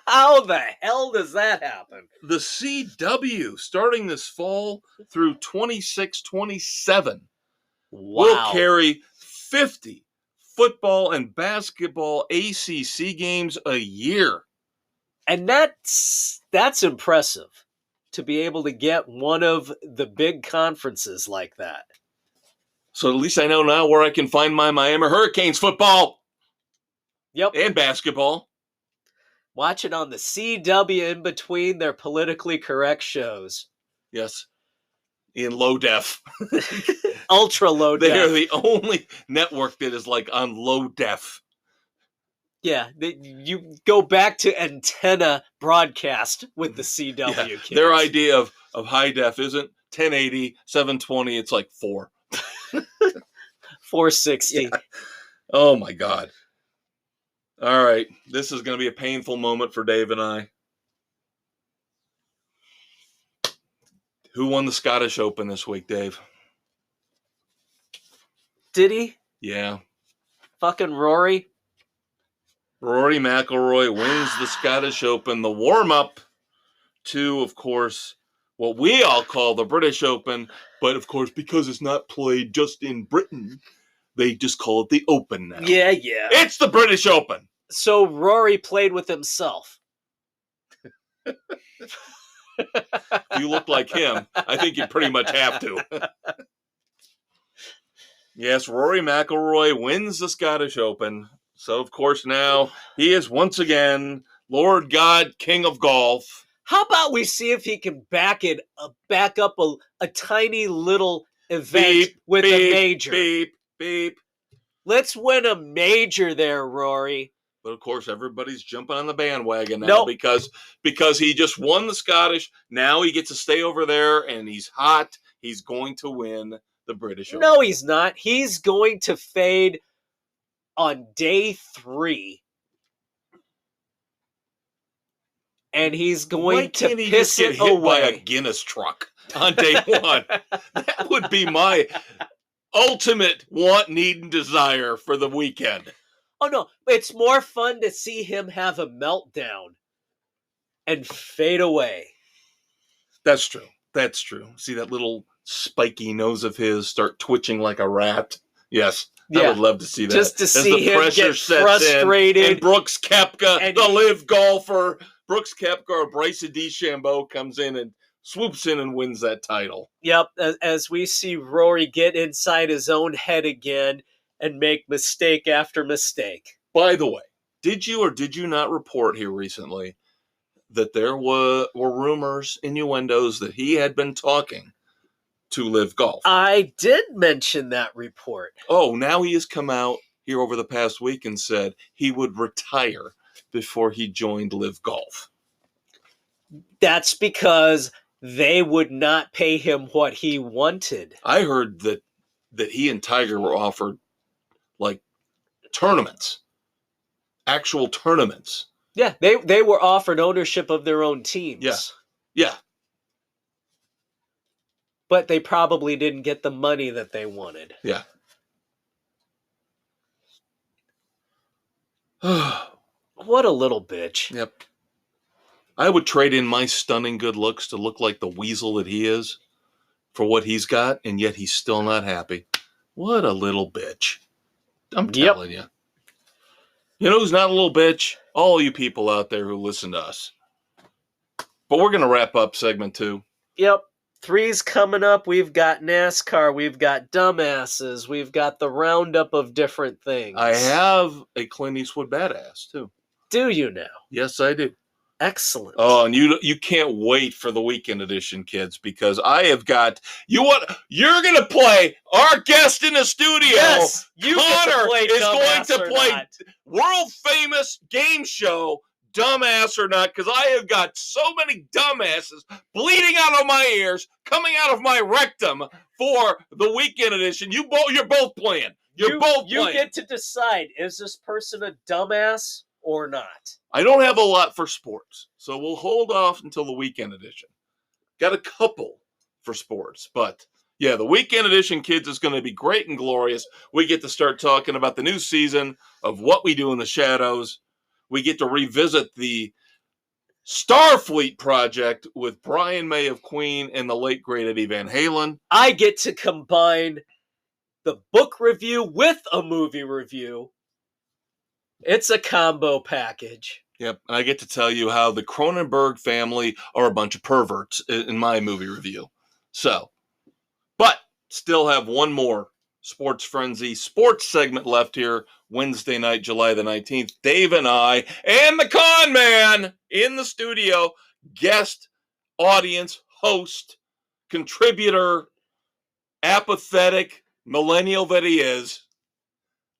How the hell does that happen? The CW, starting this fall through 26-27, will carry 50 football and basketball ACC games a year. And that's impressive to be able to get one of the big conferences like that. So at least I know now where I can find my Miami Hurricanes football. Yep. And basketball. Watch it on the CW in between their politically correct shows. Yes. In low def. Ultra low def. They are the only network that is like on low def. Yeah, you go back to antenna broadcast with the CW kids. Their idea of high def isn't 1080, 720, it's like 4. 460. Yeah. Oh my God. All right, this is going to be a painful moment for Dave and I. Who won the Scottish Open this week, Dave? Did he? Yeah. Fucking Rory? Rory McIlroy wins the Scottish Open, the warm-up to, of course, what we all call the British Open, but of course, because it's not played just in Britain, they just call it the Open now. Yeah. It's the British Open. So Rory played with himself. If you look like him, I think you pretty much have to. Yes, Rory McIlroy wins the Scottish Open. So, of course, now he is once again Lord God, King of Golf. How about we see if he can back up a tiny little event with a major? Beep. Let's win a major there, Rory. But of course, everybody's jumping on the bandwagon now Nope. because he just won the Scottish. Now he gets to stay over there, and he's hot. He's going to win the British Open. No, he's not. He's going to fade on day 3. And he's going to piss it hit by a away. Guinness truck on day 1? That would be my ultimate want, need, and desire for the weekend. Oh, no. It's more fun to see him have a meltdown and fade away. That's true. That's true. See that little spiky nose of his start twitching like a rat? Yes. I would love to see that. Just to see him get frustrated. And Brooks Koepka, the live golfer, Brooks Koepka or Bryson DeChambeau comes in and swoops in and wins that title. Yep, as we see Rory get inside his own head again and make mistake after mistake. By the way, did you or did you not report here recently that there were rumors, innuendos that he had been talking to live golf? I did mention that report. Oh, now he has come out here over the past week and said he would retire before he joined live golf. That's because they would not pay him what he wanted. I heard that he and Tiger were offered like tournaments, actual tournaments. Yeah, they were offered ownership of their own teams. Yeah. But they probably didn't get the money that they wanted. Yeah. What a little bitch. Yep. I would trade in my stunning good looks to look like the weasel that he is for what he's got, and yet he's still not happy. What a little bitch. I'm telling you. You know who's not a little bitch? All you people out there who listen to us. But we're going to wrap up segment 2. Yep. 3's coming up. We've got NASCAR. We've got dumbasses. We've got the roundup of different things. I have a Clint Eastwood badass, too. Do you now? Yes, I do. Excellent. Oh, and you can't wait for the weekend edition, kids, because I have got you're going to play our guest in the studio. Yes, you Connor is going to play not. world famous game show Dumbass or Not, because I have got so many dumbasses bleeding out of my ears, coming out of my rectum for the weekend edition. You're both playing. You're both playing. You get to decide, is this person a dumbass or not? I don't have a lot for sports, so we'll hold off until the weekend edition. Got a couple for sports, but yeah, the weekend edition, kids, is going to be great and glorious. We get to start talking about the new season of What We Do in the Shadows. We get to revisit the Starfleet project with Brian May of Queen and the late, great Eddie Van Halen. I get to combine the book review with a movie review. It's a combo package. Yep, and I get to tell you how the Cronenberg family are a bunch of perverts in my movie review. So, but still have one more Sports Frenzy sports segment left here Wednesday night, July the 19th. Dave and I and the con man in the studio, guest, audience, host, contributor, apathetic millennial that he is.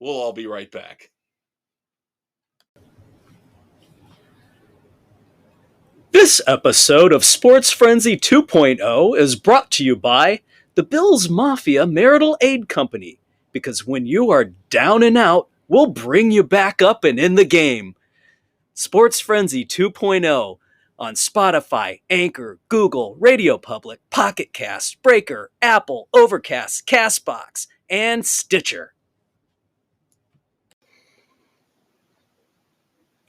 We'll all be right back. This episode of Sports Frenzy 2.0 is brought to you by the Bills Mafia Marital Aid Company, because when you are down and out, we'll bring you back up and in the game. Sports Frenzy 2.0 on Spotify, Anchor, Google, Radio Public, Pocket Cast, Breaker, Apple, Overcast, Castbox, and Stitcher.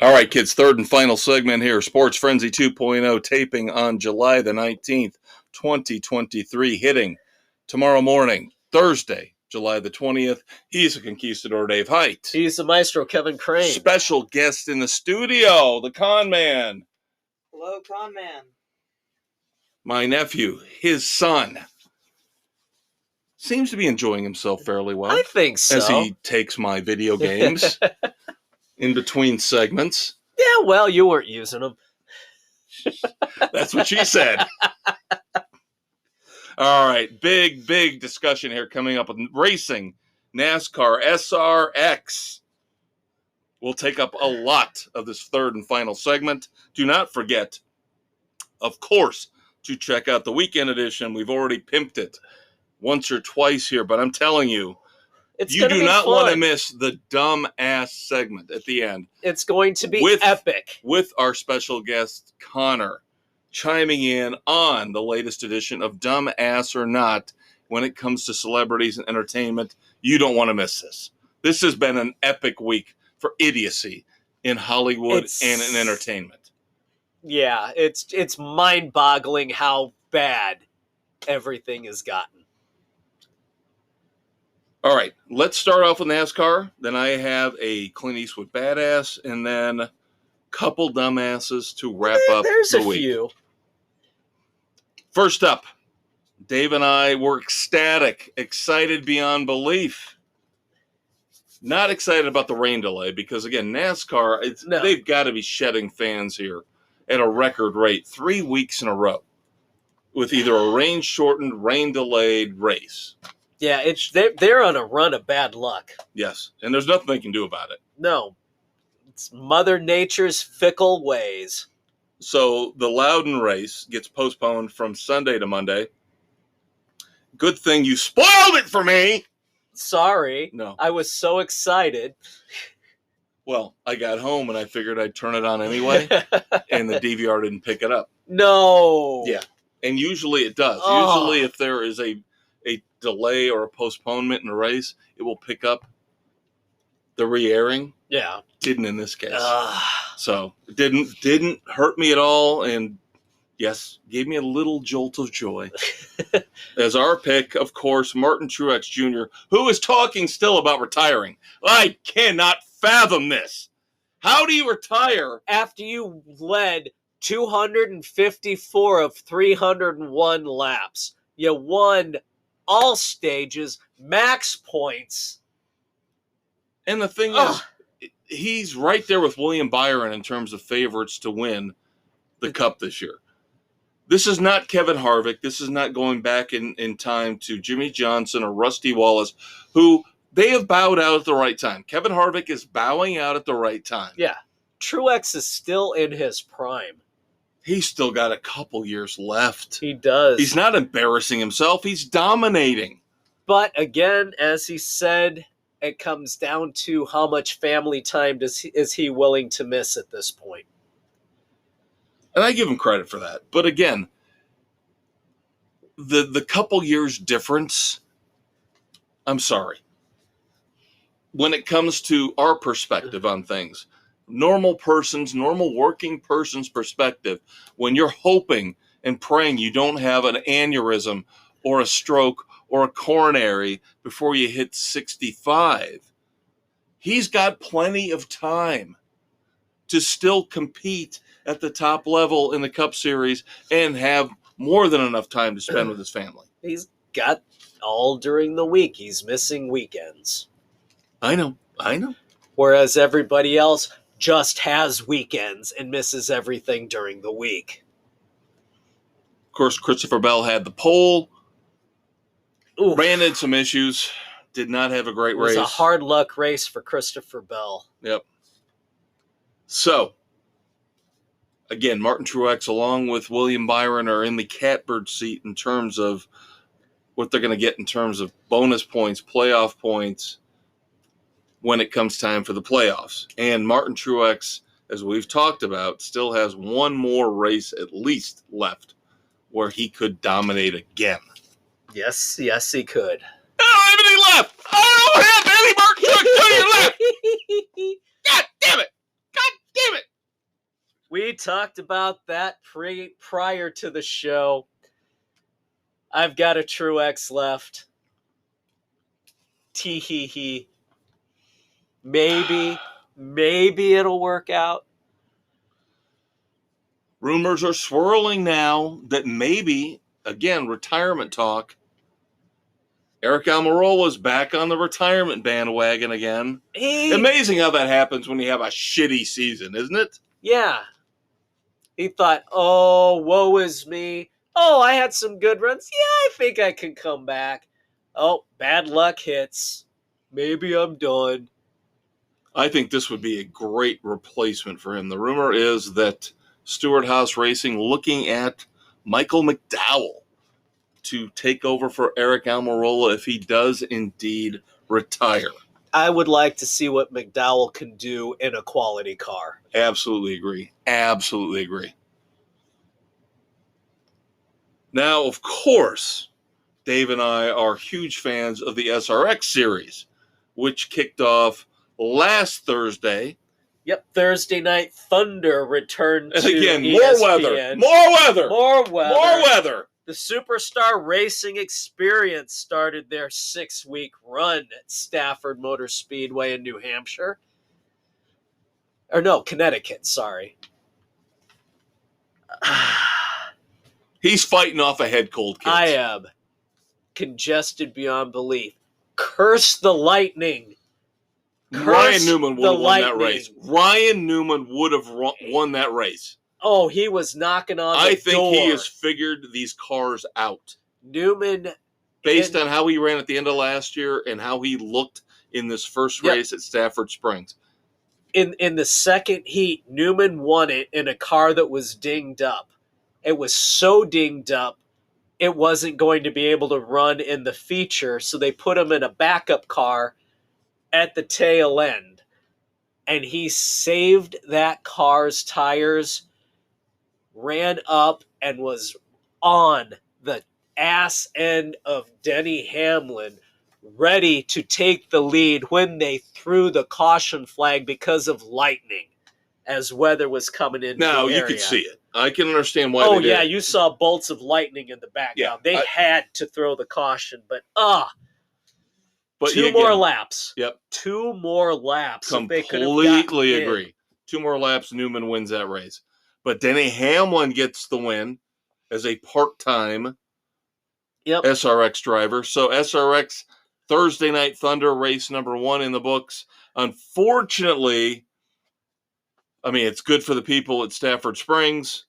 All right, kids, third and final segment here. Sports Frenzy 2.0 taping on July the 19th, 2023, hitting tomorrow morning, Thursday, July the 20th. He's a conquistador, Dave Height. He's the maestro, Kevin Crane. Special guest in the studio, the con man. Hello, con man. My nephew, his son, seems to be enjoying himself fairly well. I think so. As he takes my video games in between segments. Yeah, well, you weren't using them. That's what she said. All right, big discussion here coming up with racing, NASCAR, SRX. will take up a lot of this third and final segment. Do not forget, of course, to check out the weekend edition. We've already pimped it once or twice here, but I'm telling you, you do not want to miss the dumb ass segment at the end. It's going to be epic. With our special guest, Connor, chiming in on the latest edition of Dumb Ass or Not when it comes to celebrities and entertainment. You don't want to miss this. This has been an epic week for idiocy in Hollywood and in entertainment. Yeah, it's mind-boggling how bad everything has gotten. All right, let's start off with NASCAR. Then I have a Clint Eastwood badass, and then a couple dumbasses to wrap up the week. There's a few. First up, Dave and I were ecstatic, excited beyond belief. Not excited about the rain delay because, again, NASCAR, they've got to be shedding fans here at a record rate 3 weeks in a row with either a rain-shortened, rain-delayed race. Yeah, they're on a run of bad luck. Yes, and there's nothing they can do about it. No, it's Mother Nature's fickle ways. So the Loudon race gets postponed from Sunday to Monday. Good thing you spoiled it for me! Sorry. No. I was so excited. Well, I got home and I figured I'd turn it on anyway, and the DVR didn't pick it up. No. Yeah, and usually it does. Oh. Usually if there is a delay or a postponement in a race, it will pick up the re-airing. Yeah. Didn't in this case. So it didn't hurt me at all, and yes, gave me a little jolt of joy. As our pick, of course, Martin Truex Jr., who is talking still about retiring. I cannot fathom this. How do you retire? After you led 254 of 301 laps. You won all stages, max points. And the thing is, he's right there with William Byron in terms of favorites to win the Cup this year. This is not Kevin Harvick. This is not going back in time to Jimmy Johnson or Rusty Wallace, who they have bowed out at the right time. Kevin Harvick is bowing out at the right time. Yeah. Truex is still in his prime. He's still got a couple years left. He does. He's not embarrassing himself. He's dominating. But again, as he said, it comes down to how much family time is he willing to miss at this point. And I give him credit for that. But again, the couple years difference, I'm sorry. When it comes to our perspective on things, normal working person's perspective, when you're hoping and praying you don't have an aneurysm or a stroke or a coronary before you hit 65, he's got plenty of time to still compete at the top level in the Cup Series and have more than enough time to spend with his family. He's got all during the week. He's missing weekends. I know. Whereas everybody else just has weekends and misses everything during the week. Of course, Christopher Bell had the pole. Oof. Ran into some issues. Did not have a great race. It was a hard luck race for Christopher Bell. Yep. So, again, Martin Truex along with William Byron are in the catbird seat in terms of what they're going to get in terms of bonus points, playoff points, when it comes time for the playoffs. And Martin Truex, as we've talked about, still has one more race at least left where he could dominate again. Yes, he could. I don't have any left. I don't have any Martin Truex Jr. left. God damn it. We talked about that prior to the show. I've got a Truex left. Tee-hee-hee. Maybe it'll work out. Rumors are swirling now that maybe, again, retirement talk. Eric Almirola's back on the retirement bandwagon again. Amazing how that happens when you have a shitty season, isn't it? Yeah. He thought, oh, woe is me. Oh, I had some good runs. Yeah, I think I can come back. Oh, bad luck hits. Maybe I'm done. I think this would be a great replacement for him. The rumor is that Stewart House Racing looking at Michael McDowell to take over for Eric Almirola if he does indeed retire. I would like to see what McDowell can do in a quality car. Absolutely agree. Absolutely agree. Now, of course, Dave and I are huge fans of the SRX series, which kicked off last Thursday. Yep, Thursday Night Thunder returned And to again, ESPN. More weather. The Superstar Racing Experience started their 6-week run at Stafford Motor Speedway in New Hampshire. Or no, Connecticut, sorry. He's fighting off a head cold, kids. I am congested beyond belief. Curse the lightning. Ryan Newman would have won that race. Ryan Newman would have won that race. Oh, he was knocking on the door. I think he has figured these cars out. Newman, based on how he ran at the end of last year and how he looked in this first race at Stafford Springs. In the second heat, Newman won it in a car that was dinged up. It was so dinged up, it wasn't going to be able to run in the feature, so they put him in a backup car at the tail end. And he saved that car's tires, ran up, and was on the ass end of Denny Hamlin, ready to take the lead when they threw the caution flag because of lightning as weather was coming in. Now, the you area. could see it. I can understand why Oh, they did yeah, it. you saw bolts of lightning in the background. They had to throw the caution, but two more laps. Yep. 2 more laps. Completely agree. 2 more laps, Newman wins that race. But Denny Hamlin gets the win as a part-time SRX driver. So SRX Thursday Night Thunder race number 1 in the books. Unfortunately, I mean, it's good for the people at Stafford Springs.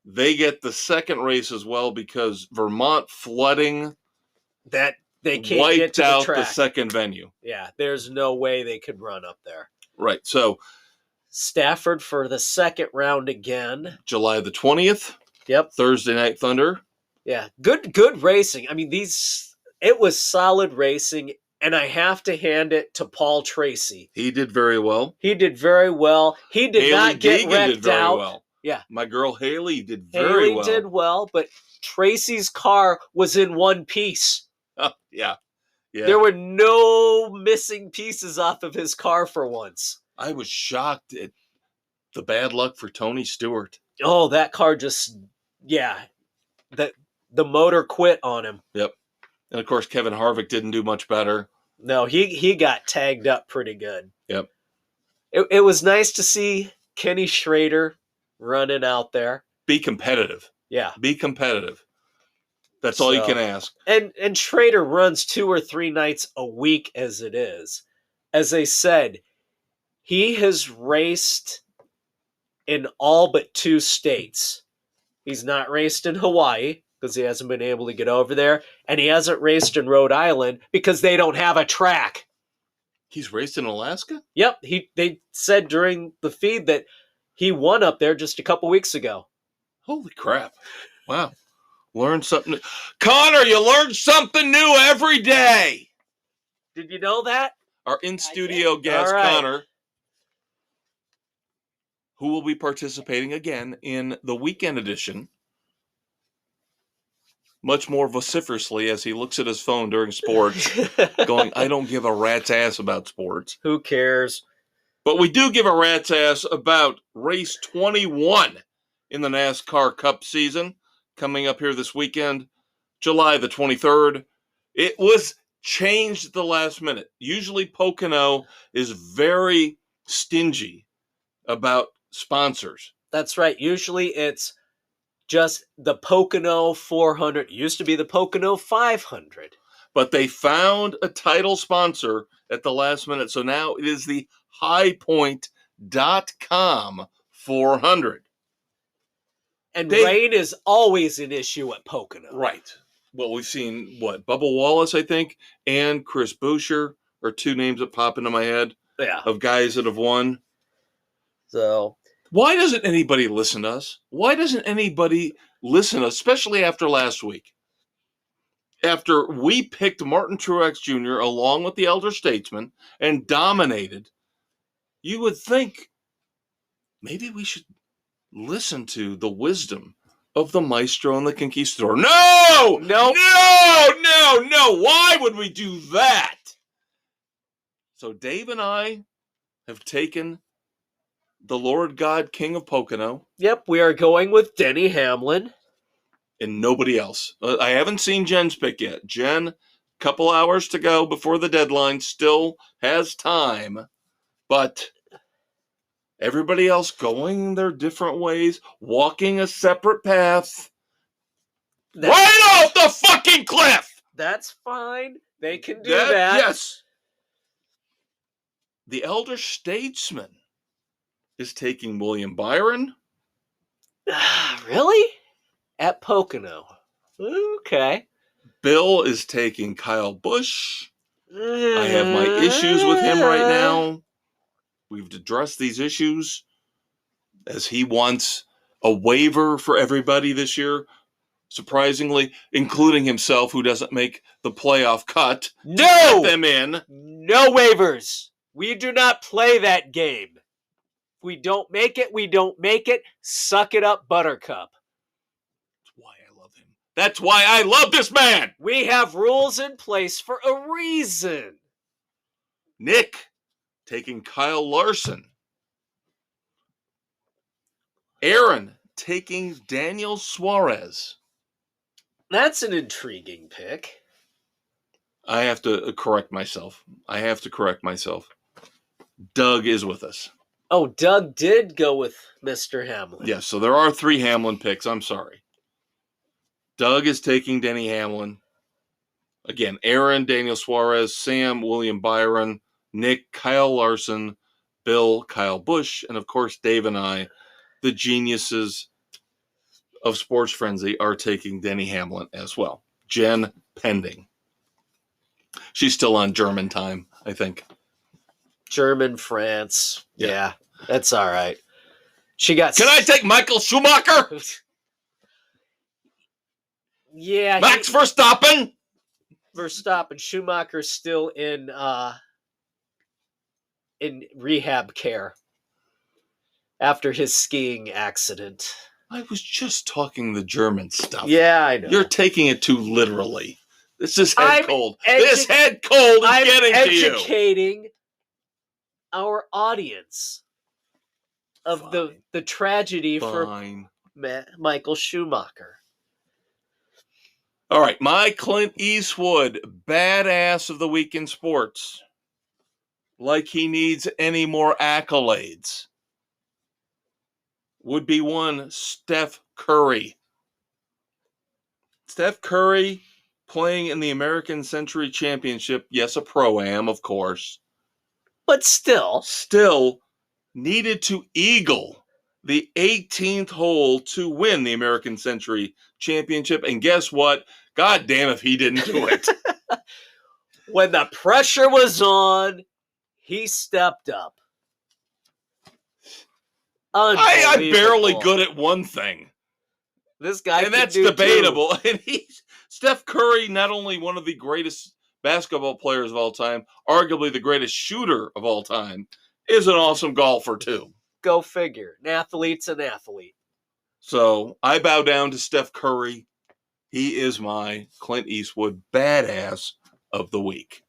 They get the second race as well because Vermont flooding that they can't wiped get to the out track. the second venue. Yeah, there's no way they could run up there. Right. So Stafford for the second round again. July the 20th. Yep. Thursday Night Thunder. Yeah. Good racing. I mean, it was solid racing, and I have to hand it to Paul Tracy. He did very well. He did very well. He did not get Deegan wrecked did very out. well. Yeah. My girl Haley did very well. Haley did well, but Tracy's car was in one piece. Oh, yeah. There were no missing pieces off of his car for once. I was shocked at the bad luck for Tony Stewart. Oh, that car just, the motor quit on him. Yep. And of course, Kevin Harvick didn't do much better. No, he got tagged up pretty good. Yep. It was nice to see Kenny Schrader running out there. Be competitive. Yeah. Be competitive. That's all you can ask. And Schrader runs 2 or 3 nights a week as it is. As I said, he has raced in all but 2 states. He's not raced in Hawaii because he hasn't been able to get over there. And he hasn't raced in Rhode Island because they don't have a track. He's raced in Alaska? Yep. They said during the feed that he won up there just a couple weeks ago. Holy crap. Wow. Learn something new. Connor, you learn something new every day. Did you know that? Our in-studio guest, Connor, who will be participating again in the weekend edition, much more vociferously as he looks at his phone during sports, going, I don't give a rat's ass about sports. Who cares? But we do give a rat's ass about race 21 in the NASCAR Cup season, coming up here this weekend, July the 23rd. It was changed at the last minute. Usually Pocono is very stingy about sponsors. That's right. Usually it's just the Pocono 400. It used to be the Pocono 500. But they found a title sponsor at the last minute. So now it is the highpoint.com 400. And rain is always an issue at Pocono. Right. Well, we've seen, Bubba Wallace, I think, and Chris Boucher are 2 names that pop into my head. Yeah. of guys that have won. So Why doesn't anybody listen to us? Why doesn't anybody listen to us, especially after last week? After we picked Martin Truex Jr. along with the elder statesman and dominated, you would think maybe we should listen to the wisdom of the maestro and the conquistador. No! Nope. No! Why would we do that? So Dave and I have taken the Lord God King of Pocono. Yep, we are going with Denny Hamlin. And nobody else. I haven't seen Jen's pick yet. Jen, couple hours to go before the deadline, still has time. But everybody else going their different ways, walking a separate path. Right off the fucking cliff! That's fine. They can do that. Yes. The elder statesman is taking William Byron. Really? At Pocono. Okay. Bill is taking Kyle Busch. I have my issues with him right now. We've addressed these issues as he wants a waiver for everybody this year, surprisingly, including himself, who doesn't make the playoff cut. No! Get them in. No waivers. We do not play that game. If we don't make it, we don't make it. Suck it up, Buttercup. That's why I love this man. We have rules in place for a reason. Nick taking Kyle Larson. Aaron taking Daniel Suarez. That's an intriguing pick. I have to correct myself. Doug is with us. Oh, Doug did go with Mr. Hamlin. Yes, so there are 3 Hamlin picks. I'm sorry. Doug is taking Denny Hamlin. Again, Aaron, Daniel Suarez, Sam, William Byron, Nick, Kyle Larson, Bill, Kyle Busch, and of course, Dave and I, the geniuses of Sports Frenzy, are taking Denny Hamlin as well. Jen pending. She's still on German time, I think. German, France. Yeah, that's all right. Can I take Michael Schumacher? Yeah. Max Verstappen? Verstappen. Schumacher's still in rehab care after his skiing accident. I was just talking the German stuff. Yeah, I know. You're taking it too literally. This is head cold. This head cold is getting to you. I'm educating our audience of the tragedy for Michael Schumacher. All right, my Clint Eastwood, badass of the week in sports. Like he needs any more accolades. Would be one Steph Curry. Steph Curry playing in the American Century Championship. Yes, a Pro-Am, of course. But still needed to eagle the 18th hole to win the American Century Championship. And guess what? God damn if he didn't do it. When the pressure was on, he stepped up. I'm barely good at one thing. This guy and that's debatable. And Steph Curry, not only one of the greatest basketball players of all time, arguably the greatest shooter of all time, is an awesome golfer too. Go figure. An athlete's an athlete. So I bow down to Steph Curry. He is my Clint Eastwood badass of the week.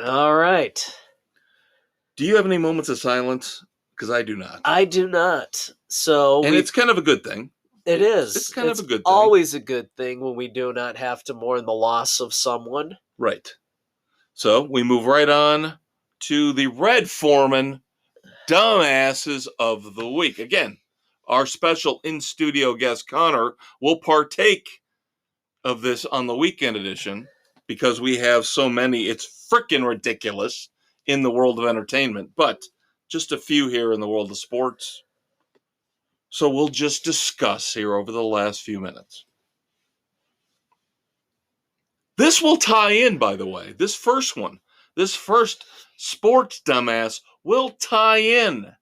All right. Do you have any moments of silence? Because I do not. I do not. So it's kind of a good thing. It is. It's kind of a good thing. Always a good thing when we do not have to mourn the loss of someone. Right. So we move right on to the Red Foreman Dumbasses of the Week. Again, our special in-studio guest, Connor, will partake of this on the weekend edition because we have so many. It's freaking ridiculous in the world of entertainment, but just a few here in the world of sports. So we'll just discuss here over the last few minutes. This will tie in, by the way. This first Sports Dumbass will tie in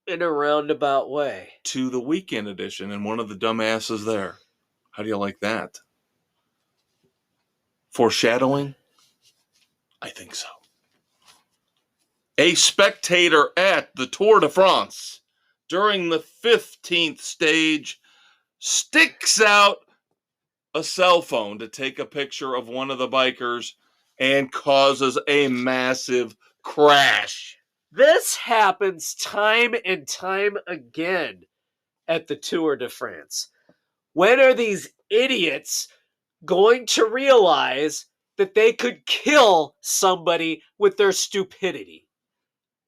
In a roundabout way. to the weekend edition, and one of the dumbasses there. How do you like that? Foreshadowing? I think so. A spectator at the Tour de France during the 15th stage sticks out a cell phone to take a picture of one of the bikers and causes a massive crash. This happens time and time again at the Tour de France. When are these idiots going to realize that they could kill somebody with their stupidity?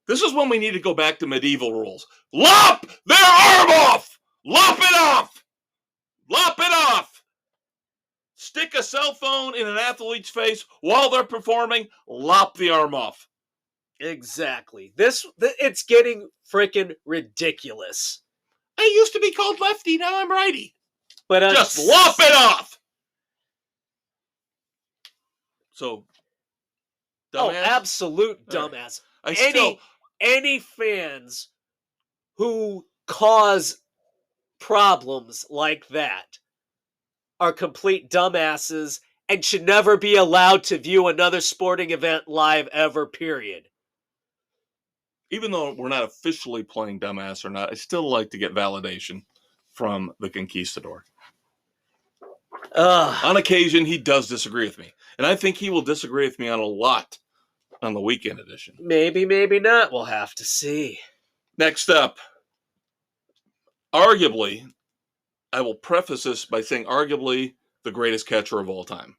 This is when we need to go back to medieval rules. Lop their arm off! Lop it off! Lop it off! Stick a cell phone in an athlete's face while they're performing, lop the arm off. Exactly. It's getting freaking ridiculous. I used to be called lefty, now I'm righty. But just lop it off! So, dumbass? Absolute dumbass. Right. Any fans who cause problems like that are complete dumbasses and should never be allowed to view another sporting event live ever, period. Even though we're not officially playing dumbass or not, I still like to get validation from the conquistador. On occasion, he does disagree with me. And I think he will disagree with me on a lot on the weekend edition. Maybe, maybe not. We'll have to see. Next up, arguably, I will preface this by saying arguably the greatest catcher of all time.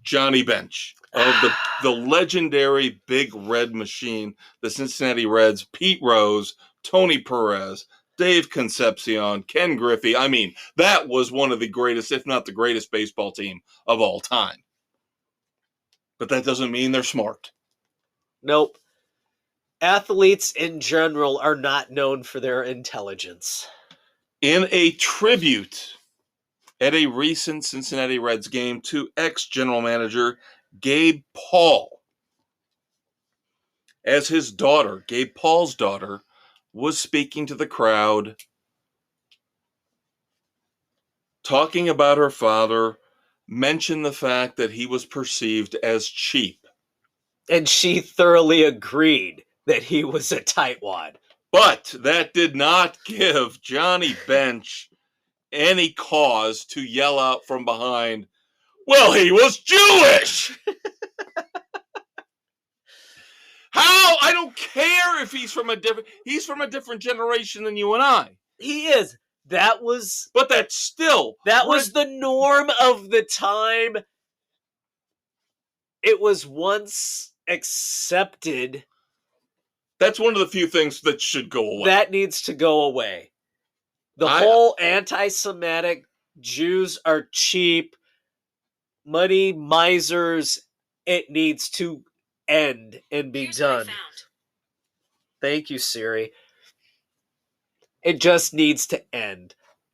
Johnny Bench of the legendary Big Red Machine, the Cincinnati Reds, Pete Rose, Tony Perez, Dave Concepcion, Ken Griffey. I mean, that was one of the greatest, if not the greatest baseball team of all time. But that doesn't mean they're smart. Nope. Athletes in general are not known for their intelligence. In a tribute at a recent Cincinnati Reds game to ex-general manager Gabe Paul, as his daughter, Gabe Paul's daughter, was speaking to the crowd, talking about her father, mentioned the fact that he was perceived as cheap. And she thoroughly agreed that he was a tightwad. But that did not give Johnny Bench any cause to yell out from behind, well, he was Jewish! How? I don't care if he's from a different generation than you and I. He is. But that's still. That was the norm of the time. It was once accepted. That's one of the few things that should go away. That needs to go away. The whole anti-Semitic, Jews are cheap, money misers, it needs to end and be done. Thank you, Siri. It just needs to end.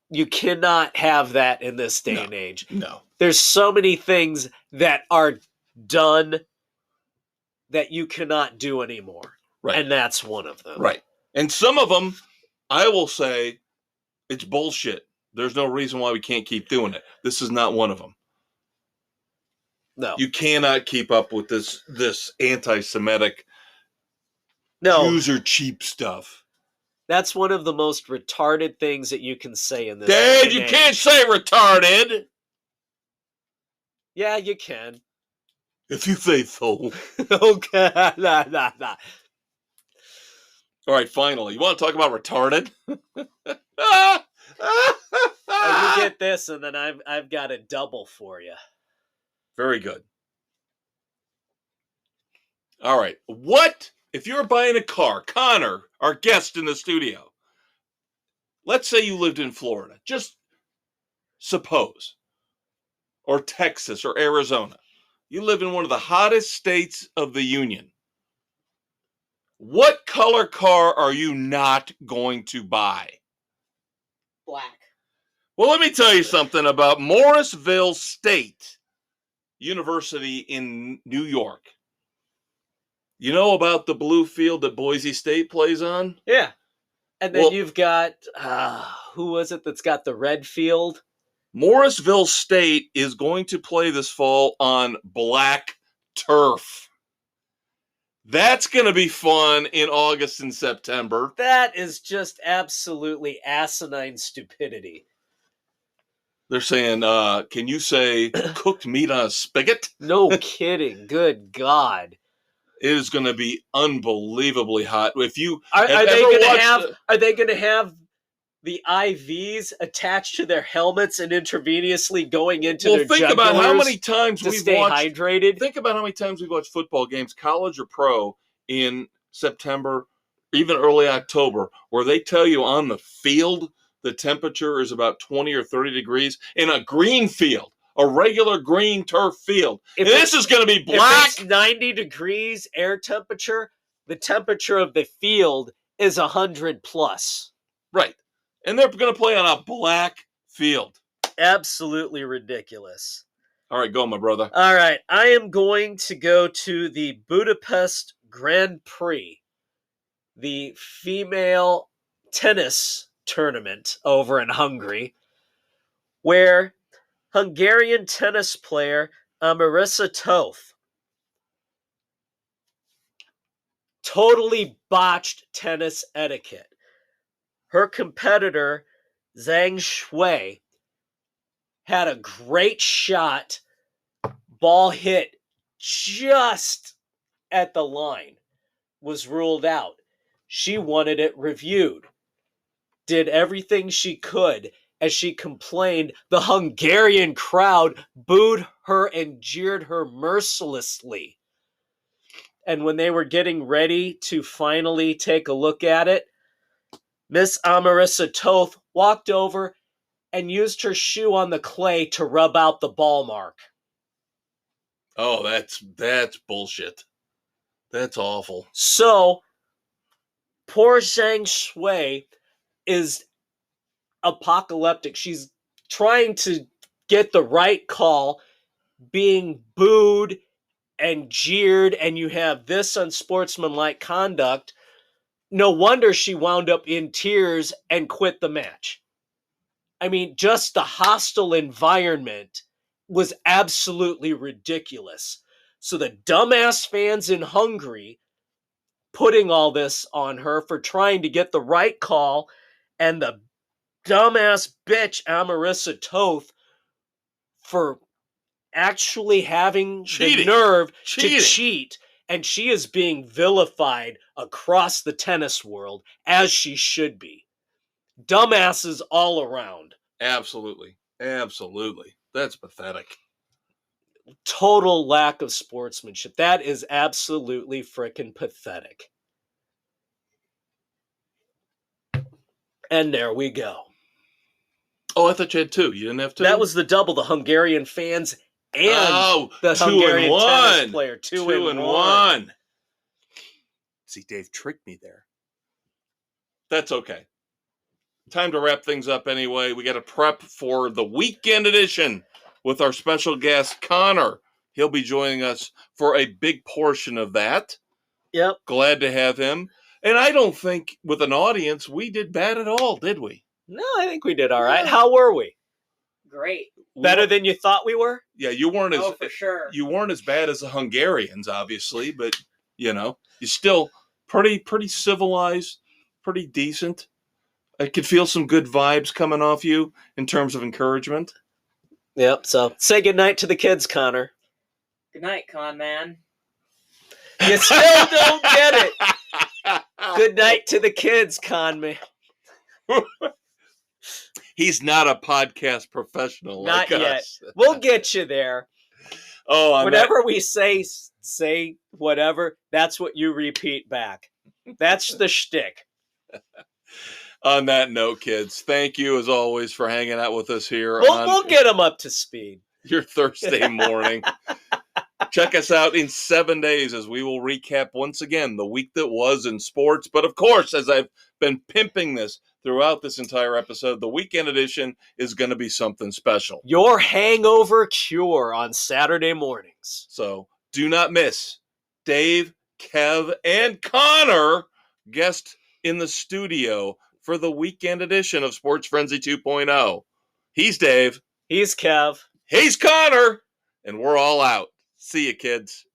You cannot have that in this day and age. No. There's so many things that are done that you cannot do anymore. Right. And that's one of them. Right. And some of them, I will say, it's bullshit. There's no reason why we can't keep doing it. This is not one of them. No. You cannot keep up with this anti-Semitic, Jews are cheap stuff. That's one of the most retarded things that you can say in this. Dad, you can't say retarded. Yeah, you can. If you say so. Okay. Nah. All right, finally. You want to talk about retarded? You get this, and then I've got a double for you. Very good. All right. What if you're buying a car? Connor, our guest in the studio. Let's say you lived in Florida. Just suppose. Or Texas or Arizona. You live in one of the hottest states of the union. What color car are you not going to buy? Black. Well, let me tell you something about Morrisville State University in New York. You know about the blue field that Boise State plays on? Yeah. And then Well- you've got, who was it that's got the red field? Morrisville State is going to play this fall on black turf. That's going to be fun in August and September. That is just absolutely asinine stupidity. They're saying, can you say cooked meat on a spigot? No kidding. Good God. It is going to be unbelievably hot. If you Are have they ever going to watched have? the- Are they going to have the IVs attached to their helmets and intravenously going into well, their think about how jugulars many times to we've stay watched. hydrated? Think about how many times we've watched football games, college or pro, in September, even early October, where they tell you on the field the temperature is about 20 or 30 degrees in a green field, a regular green turf field. If And this is going to be If black. it's 90 degrees air temperature, the temperature of the field is 100 plus. Right. And they're going to play on a black field. Absolutely ridiculous. All right, go, my brother. All right, I am going to go to the Budapest Grand Prix, the female tennis tournament over in Hungary, where Hungarian tennis player Marisa Toth totally botched tennis etiquette. Her competitor, Zhang Shui, had a great shot, ball hit just at the line, was ruled out. She wanted it reviewed, did everything she could. As she complained, the Hungarian crowd booed her and jeered her mercilessly. And when they were getting ready to finally take a look at it, Miss Marisa Toth walked over and used her shoe on the clay to rub out the ball mark. Oh, that's bullshit. That's awful. So, poor Zhang Shui is apocalyptic. She's trying to get the right call, being booed and jeered, and you have this unsportsmanlike conduct. No wonder she wound up in tears and quit the match. I mean, just the hostile environment was absolutely ridiculous. So the dumbass fans in Hungary putting all this on her for trying to get the right call, and the dumbass bitch Marisa Toth for actually having the nerve to cheat, and she is being vilified across the tennis world, as she should be. Dumbasses all around. Absolutely. Absolutely. That's pathetic. Total lack of sportsmanship. That is absolutely frickin' pathetic. And there we go. Oh, I thought you had two. You didn't have two? That was the double. The Hungarian fans and the 2 Hungarian and 1. tennis player. Two and one. See, Dave tricked me there. That's okay. Time to wrap things up anyway. We got to prep for the weekend edition with our special guest, Connor. He'll be joining us for a big portion of that. Yep. Glad to have him. And I don't think with an audience we did bad at all, did we? No, I think we did all right. How were we? Great. Better than you thought we were? Yeah, you weren't as for sure. You weren't as bad as the Hungarians, obviously, but you're still pretty civilized, pretty decent. I could feel some good vibes coming off you in terms of encouragement. Yep. So say goodnight to the kids, Connor. Good night, con man. You still don't get it. Good night to the kids, con man. He's not a podcast professional. Not like yet. us. We'll get you there. Oh, whatever we say whatever. That's what you repeat back. That's the shtick. On that note, kids, thank you as always for hanging out with us here. We'll get them up to speed. Your Thursday morning. Check us out in 7 days as we will recap once again the week that was in sports. But of course, as I've been pimping this throughout this entire episode, the weekend edition is going to be something special. Your hangover cure on Saturday mornings. So do not miss Dave, Kev, and Connor, guest in the studio for the weekend edition of Sports Frenzy 2.0. He's Dave. He's Kev. He's Connor. And we're all out. See you, kids.